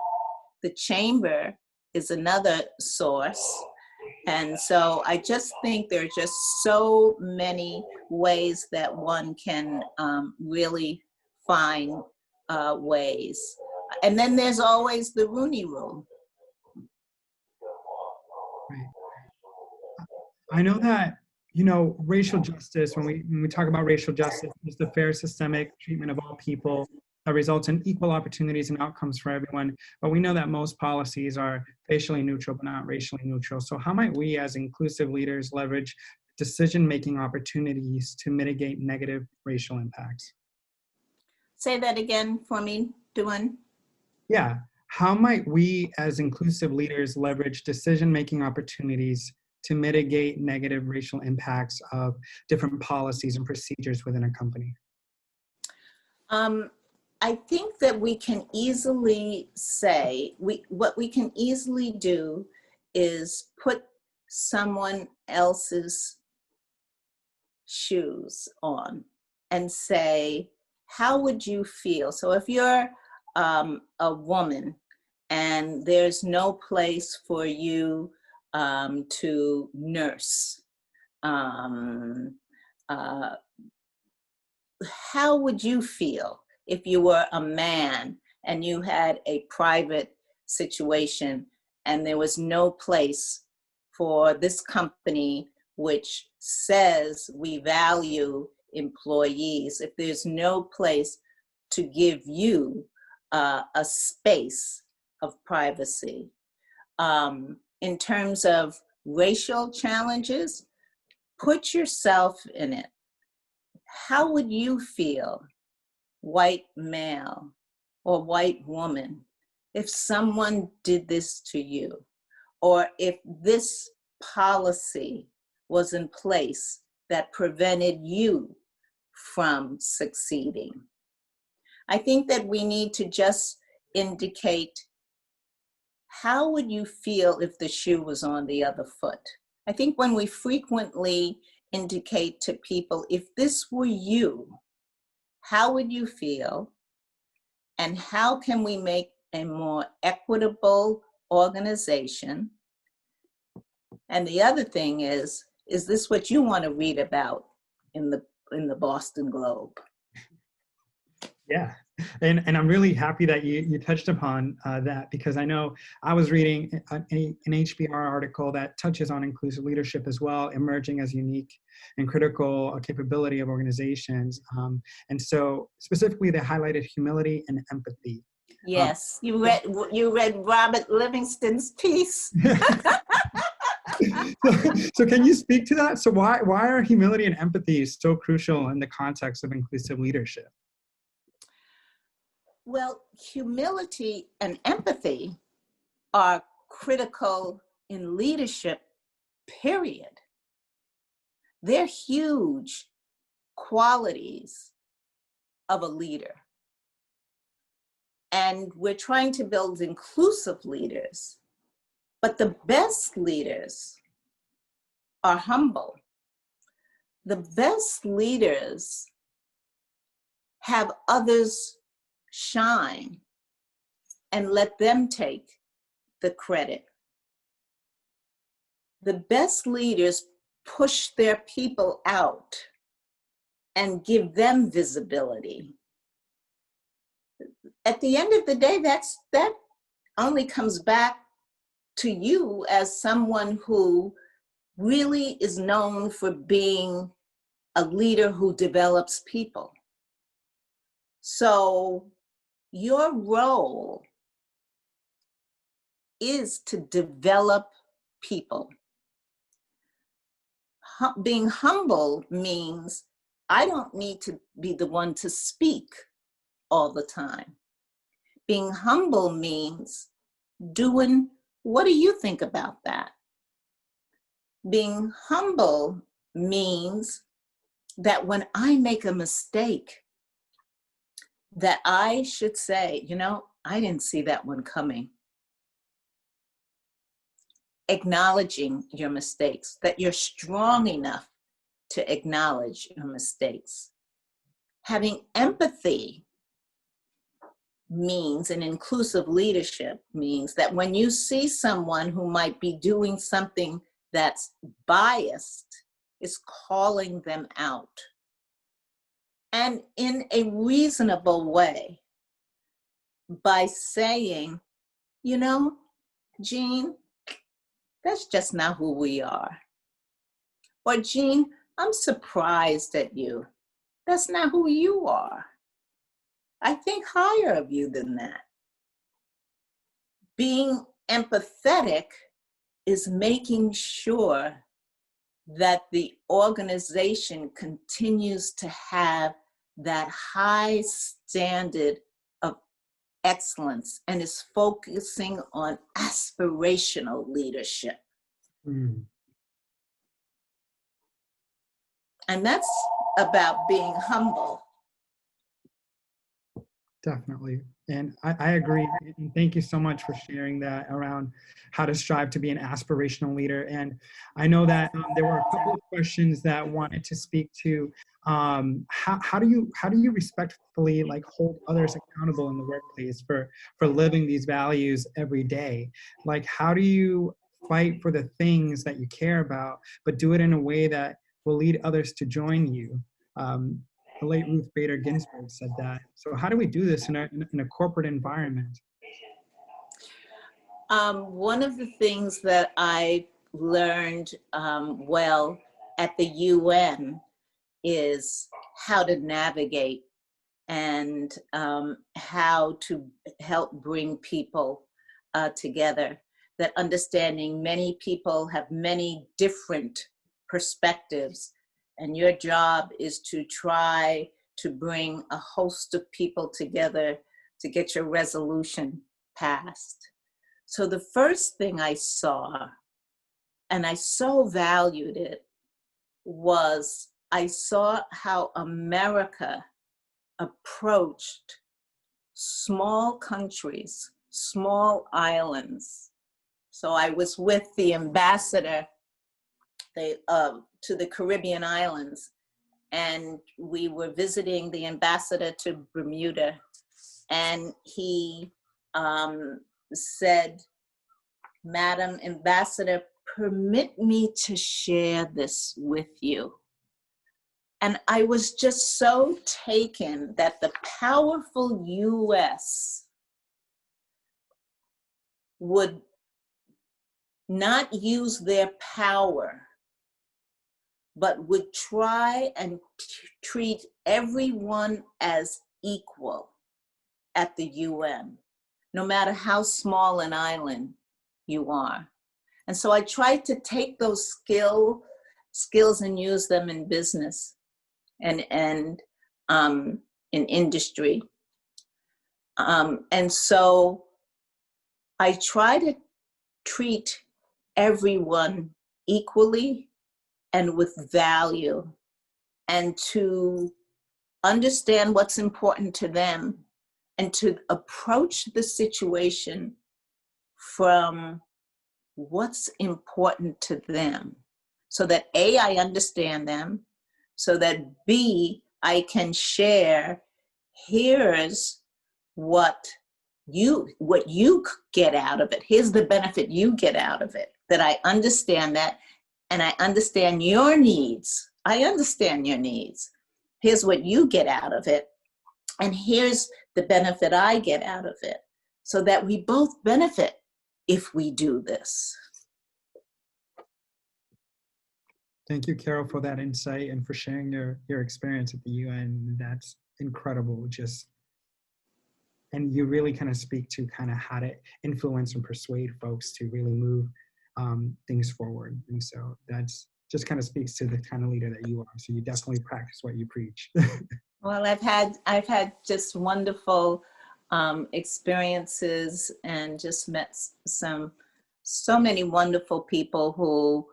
Speaker 2: the chamber is another source. And so I just think there are just so many ways that one can really find ways. And then there's always the Rooney Rule.
Speaker 3: Right. I know that, racial justice, when we talk about racial justice, is the fair systemic treatment of all people that results in equal opportunities and outcomes for everyone. But we know that most policies are facially neutral, but not racially neutral. So how might we as inclusive leaders leverage decision-making opportunities to mitigate negative racial impacts?
Speaker 2: Say that again for me, Dewin.
Speaker 3: Yeah. How might we as inclusive leaders leverage decision-making opportunities to mitigate negative racial impacts of different policies and procedures within a company?
Speaker 2: I think that we can easily say, what we can easily do is put someone else's shoes on and say, how would you feel? So if you're a woman and there's no place for you to nurse, how would you feel if you were a man and you had a private situation and there was no place for this company, which says we value employees, if there's no place to give you a space of privacy? In terms of racial challenges, put yourself in it. How would you feel, white male or white woman, if someone did this to you, or if this policy was in place that prevented you from succeeding? I think that we need to just indicate, how would you feel if the shoe was on the other foot? I think when we frequently indicate to people, if this were you, how would you feel? And how can we make a more equitable organization? And the other thing is this what you want to read about in the Boston Globe?
Speaker 3: Yeah, and I'm really happy that you touched upon that, because I know I was reading an HBR article that touches on inclusive leadership as well, emerging as unique and critical capability of organizations. And so specifically, they highlighted humility and empathy.
Speaker 2: Yes, you read Robert Livingston's piece.
Speaker 3: So can you speak to that? So why are humility and empathy so crucial in the context of inclusive leadership?
Speaker 2: Well, humility and empathy are critical in leadership, period. They're huge qualities of a leader. And we're trying to build inclusive leaders, but the best leaders are humble. The best leaders have others shine and let them take the credit. The best leaders push their people out and give them visibility. At the end of the day, that only comes back to you as someone who really is known for being a leader who develops people. So your role is to develop people. Being humble means I don't need to be the one to speak all the time. Being humble means, Dewin, what do you think about that? Being humble means that when I make a mistake, that I should say, you know, I didn't see that one coming. Acknowledging your mistakes, that you're strong enough to acknowledge your mistakes. Having empathy means, and inclusive leadership means, that when you see someone who might be doing something that's biased, is calling them out. And in a reasonable way, by saying, you know, Jean, that's just not who we are. Or Jean, I'm surprised at you. That's not who you are. I think higher of you than that. Being empathetic is making sure that the organization continues to have that high standard of excellence and is focusing on aspirational leadership.
Speaker 3: Mm.
Speaker 2: And that's about being humble.
Speaker 3: Definitely. And I agree. And thank you so much for sharing that around how to strive to be an aspirational leader. And I know that there were a couple of questions that wanted to speak to how do you respectfully like hold others accountable in the workplace for living these values every day? Like, how do you fight for the things that you care about, but do it in a way that will lead others to join you? The late Ruth Bader Ginsburg said that. So how do we do this in a corporate environment?
Speaker 2: One of the things that I learned well at the UN is how to navigate and how to help bring people together. That understanding many people have many different perspectives, and your job is to try to bring a host of people together to get your resolution passed. So the first thing I saw, and I so valued it, was I saw how America approached small countries, small islands. So I was with the ambassador to the Caribbean islands, and we were visiting the ambassador to Bermuda, and he said, "Madam Ambassador, permit me to share this with you." And I was just so taken that the powerful US would not use their power, but would try and treat everyone as equal at the UN, no matter how small an island you are. And so I tried to take those skills and use them in business and in industry. And so I try to treat everyone equally and with value, and to understand what's important to them, and to approach the situation from what's important to them, so that A, I understand them, so that B, I can share, here's what you get out of it. Here's the benefit you get out of it, that I understand that, and I understand your needs. I understand your needs. Here's what you get out of it, and here's the benefit I get out of it, so that we both benefit if we do this.
Speaker 3: Thank you, Carol, for that insight and for sharing your experience at the UN. That's incredible. And you really kind of speak to kind of how to influence and persuade folks to really move things forward. And so that's just kind of speaks to the kind of leader that you are. So you definitely practice what you preach.
Speaker 2: Well, I've had just wonderful experiences, and just met so many wonderful people who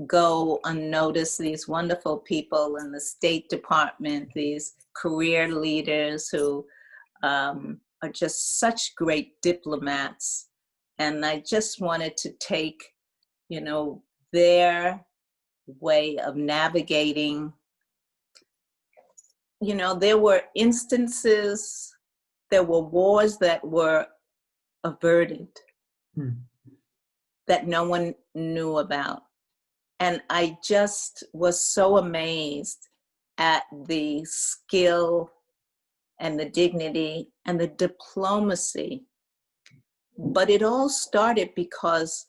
Speaker 2: go unnoticed. These wonderful people in the State Department, these career leaders who are just such great diplomats. And I just wanted to take, their way of navigating. There were instances, there were wars that were averted, that no one knew about. And I just was so amazed at the skill and the dignity and the diplomacy. But it all started because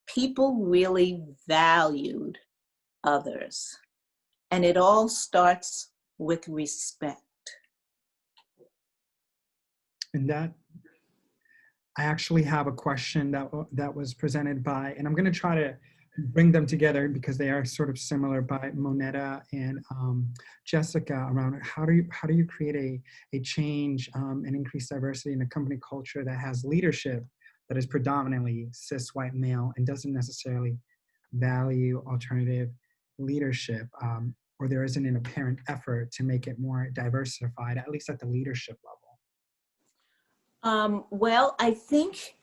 Speaker 2: people really valued others. And it all starts with respect.
Speaker 3: And that, I actually have a question that was presented by, and I'm going to try to bring them together because they are sort of similar, by Moneta and Jessica, around how do you create a change and increase diversity in a company culture that has leadership that is predominantly cis white male and doesn't necessarily value alternative leadership, or there isn't an apparent effort to make it more diversified, at least at the leadership level?
Speaker 2: Well, I think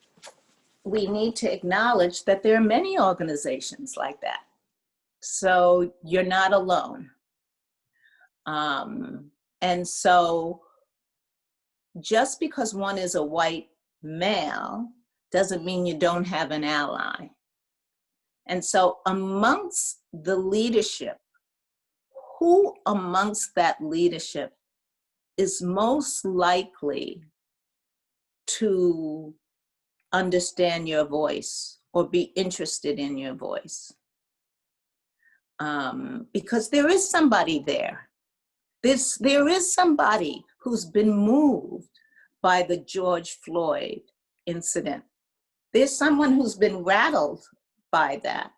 Speaker 2: we need to acknowledge that there are many organizations like that. So you're not alone. And so just because one is a white male doesn't mean you don't have an ally. And so amongst the leadership, who amongst that leadership is most likely to understand your voice or be interested in your voice? Because there is somebody there. There is somebody who's been moved by the George Floyd incident. There's someone who's been rattled by that.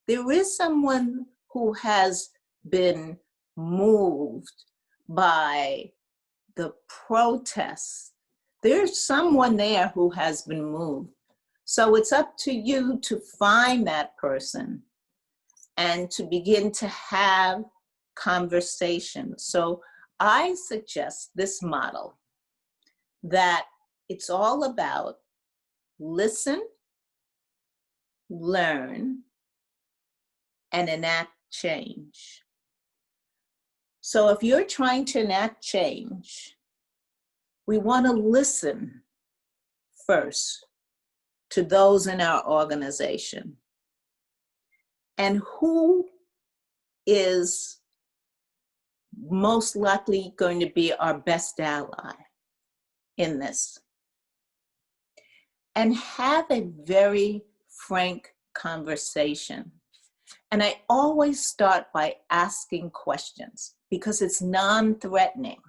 Speaker 2: There is someone who has been moved by the protests. There's someone there who has been moved. So it's up to you to find that person and to begin to have conversations. So I suggest this model, that it's all about listen, learn, and enact change. So if you're trying to enact change, we want to listen first to those in our organization. And who is most likely going to be our best ally in this? And have a very frank conversation. And I always start by asking questions because it's non-threatening.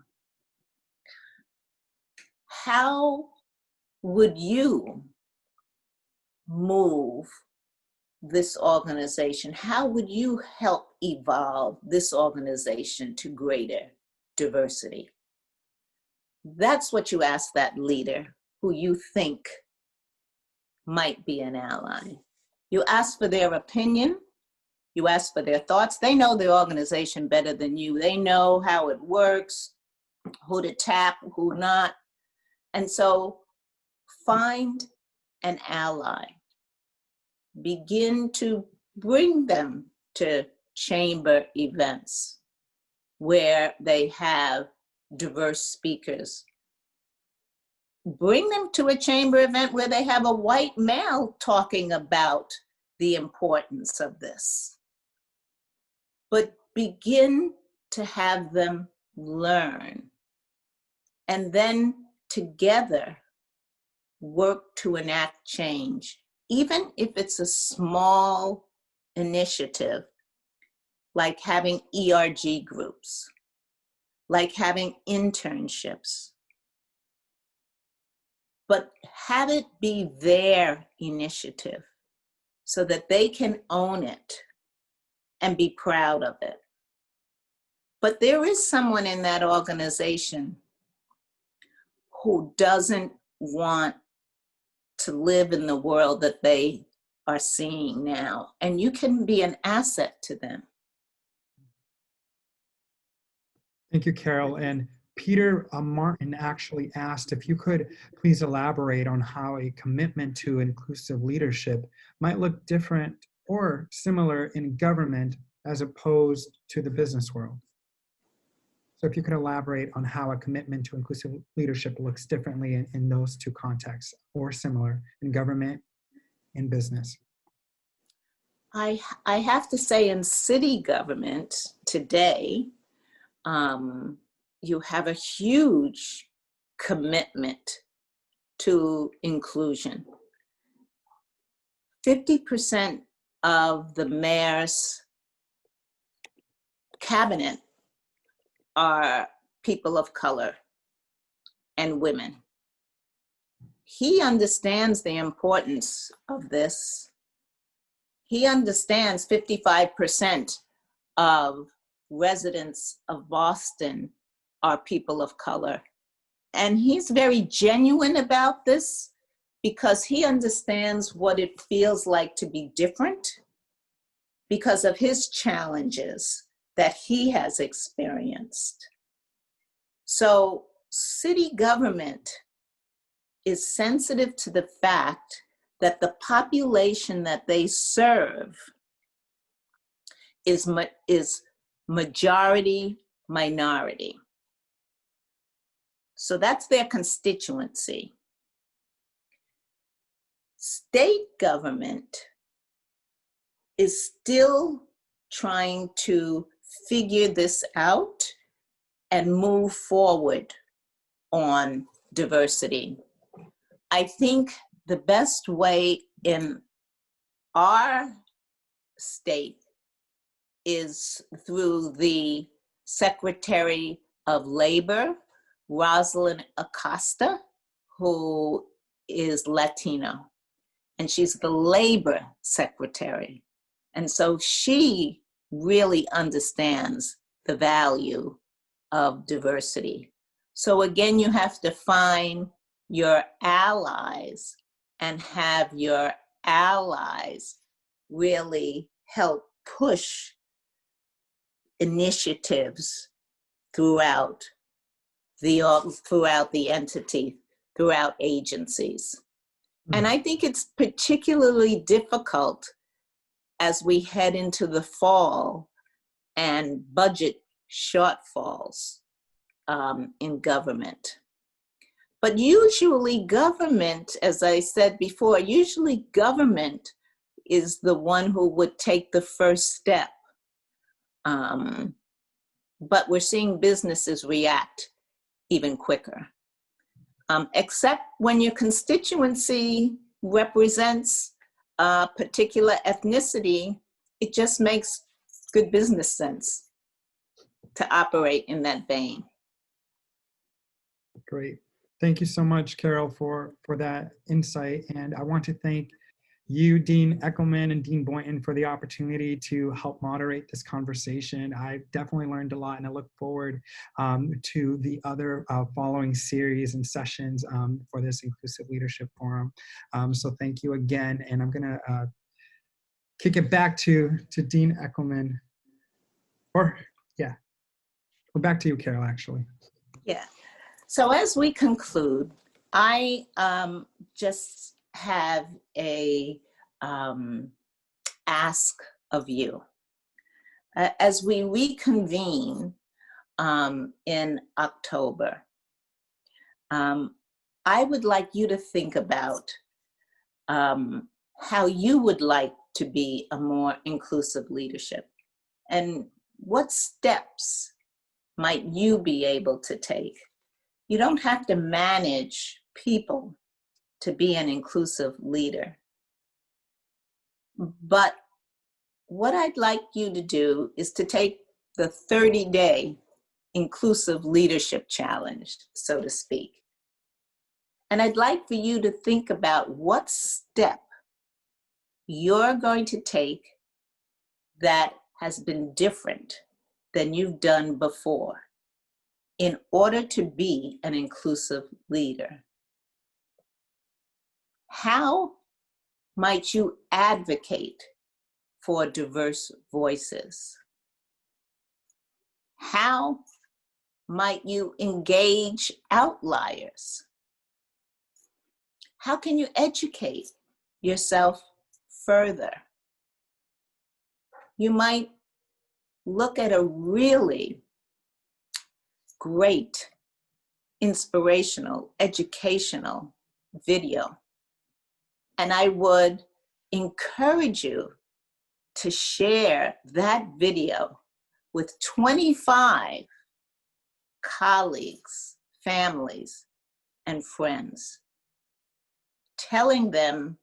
Speaker 2: How would you move this organization? How would you help evolve this organization to greater diversity? That's what you ask that leader who you think might be an ally. You ask for their opinion. You ask for their thoughts. They know the organization better than you. They know how it works, who to tap, who not. And so find an ally. Begin to bring them to chamber events where they have diverse speakers. Bring them to a chamber event where they have a white male talking about the importance of this. But begin to have them learn, and then together work to enact change, even if it's a small initiative, like having ERG groups, like having internships. But have it be their initiative so that they can own it and be proud of it. But there is someone in that organization who doesn't want to live in the world that they are seeing now, and you can be an asset to them.
Speaker 3: Thank you, Carol. And Peter Martin actually asked if you could please elaborate on how a commitment to inclusive leadership might look different or similar in government as opposed to the business world. So if you could elaborate on how a commitment to inclusive leadership looks differently in those two contexts, or similar in government and business.
Speaker 2: I have to say, in city government today, you have a huge commitment to inclusion. 50% of the mayor's cabinet are people of color and women. He understands the importance of this. He understands 55% of residents of Boston are people of color. And he's very genuine about this because he understands what it feels like to be different because of his challenges that he has experienced. So city government is sensitive to the fact that the population that they serve is majority minority. So that's their constituency. State government is still trying to figure this out and move forward on diversity. I think the best way in our state is through the Secretary of Labor, Rosalind Acosta, who is Latino, and she's the labor secretary. And so she really understands the value of diversity. So again, you have to find your allies and have your allies really help push initiatives throughout the entity, throughout agencies. And I think it's particularly difficult as we head into the fall and budget shortfalls in government. But usually government, as I said before, usually government is the one who would take the first step. But we're seeing businesses react even quicker. Except when your constituency represents a particular ethnicity, it just makes good business sense to operate in that vein.
Speaker 3: Great. Thank you so much, Carol, for that insight. And I want to thank you, Dean Eckelman and Dean Boynton, for the opportunity to help moderate this conversation. I definitely learned a lot, and I look forward to the other following series and sessions for this Inclusive Leadership Forum. So thank you again, and I'm gonna kick it back to Dean Eckelman. Or back to you, Carol, actually.
Speaker 2: Yeah. So as we conclude, I just have a ask of you. As we reconvene in October, I would like you to think about how you would like to be a more inclusive leadership, and what steps might you be able to take. You don't have to manage people to be an inclusive leader. But what I'd like you to do is to take the 30-day inclusive leadership challenge, so to speak. And I'd like for you to think about what step you're going to take that has been different than you've done before in order to be an inclusive leader. How might you advocate for diverse voices? How might you engage outliers? How can you educate yourself further? You might look at a really great, inspirational, educational video. And I would encourage you to share that video with 25 colleagues, families, and friends, telling them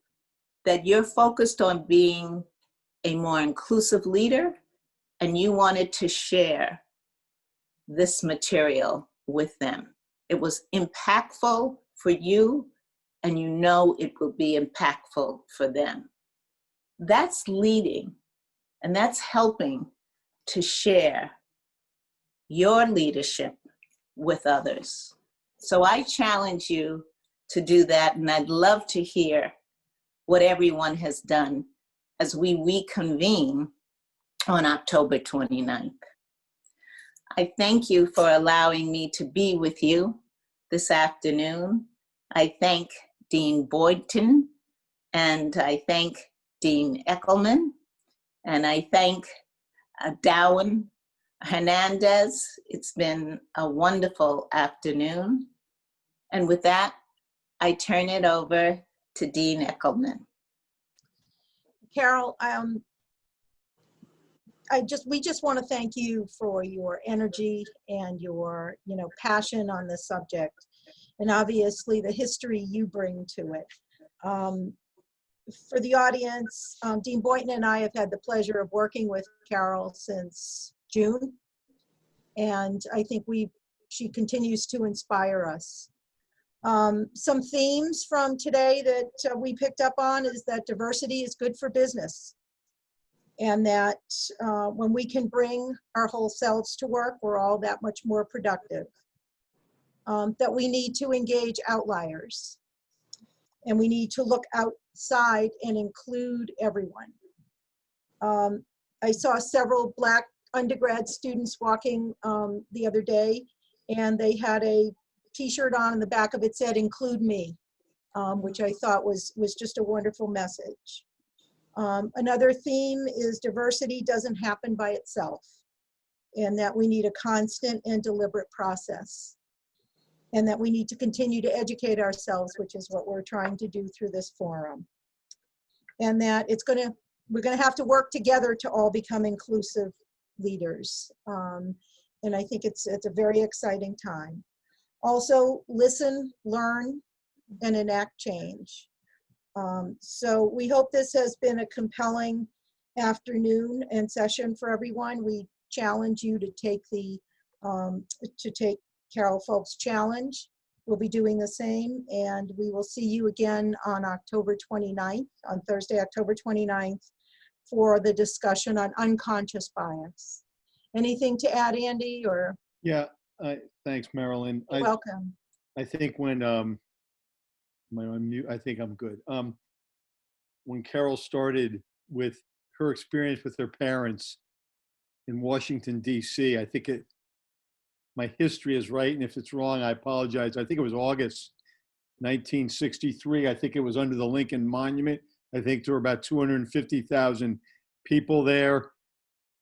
Speaker 2: that you're focused on being a more inclusive leader and you wanted to share this material with them. It was impactful for you, and you know it will be impactful for them. That's leading, and that's helping to share your leadership with others. So I challenge you to do that, and I'd love to hear what everyone has done as we reconvene on October 29th. I thank you for allowing me to be with you this afternoon. I thank Dean Boynton, and I thank Dean Eckelman, and I thank Dewin Hernandez. It's been a wonderful afternoon. And with that, I turn it over to Dean Eckelman.
Speaker 1: Carol, we just want to thank you for your energy and your, passion on this subject, and obviously the history you bring to it. For the audience, Dean Boynton and I have had the pleasure of working with Carol since June, and I think she continues to inspire us. Some themes from today that we picked up on is that diversity is good for business, and that when we can bring our whole selves to work, we're all that much more productive. That we need to engage outliers, and we need to look outside and include everyone. I saw several Black undergrad students walking the other day, and they had a t-shirt on, and the back of it said, "Include me," which I thought was just a wonderful message. Another theme is diversity doesn't happen by itself, and that we need a constant and deliberate process, and that we need to continue to educate ourselves, which is what we're trying to do through this forum. And that we're gonna have to work together to all become inclusive leaders. And I think it's a very exciting time. Also, listen, learn, and enact change. So we hope this has been a compelling afternoon and session for everyone. We challenge you to take Carol Fulp's challenge. We'll be doing the same, and we will see you again on October 29th, on Thursday, October 29th, for the discussion on unconscious bias. Anything to add, Andy, or?
Speaker 4: Yeah, thanks, Marilyn.
Speaker 1: You're welcome.
Speaker 4: I think when, am I on mute? I think I'm good. When Carol started with her experience with her parents in Washington, D.C., I think my history is right, and if it's wrong, I apologize. I think it was August 1963. I think it was under the Lincoln Monument. I think there were about 250,000 people there.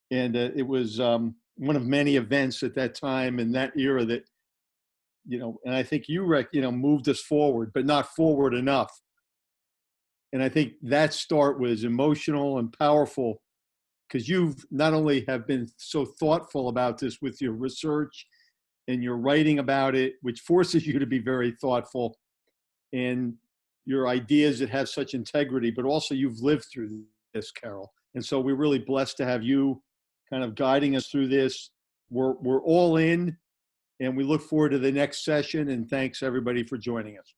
Speaker 4: And it was one of many events at that time in that era that, and I think you moved us forward, but not forward enough. And I think that start was emotional and powerful, because you've not only have been so thoughtful about this with your research and your writing about it, which forces you to be very thoughtful, and your ideas that have such integrity, but also you've lived through this, Carol. And so we're really blessed to have you kind of guiding us through this. We're all in, and we look forward to the next session, and thanks everybody for joining us.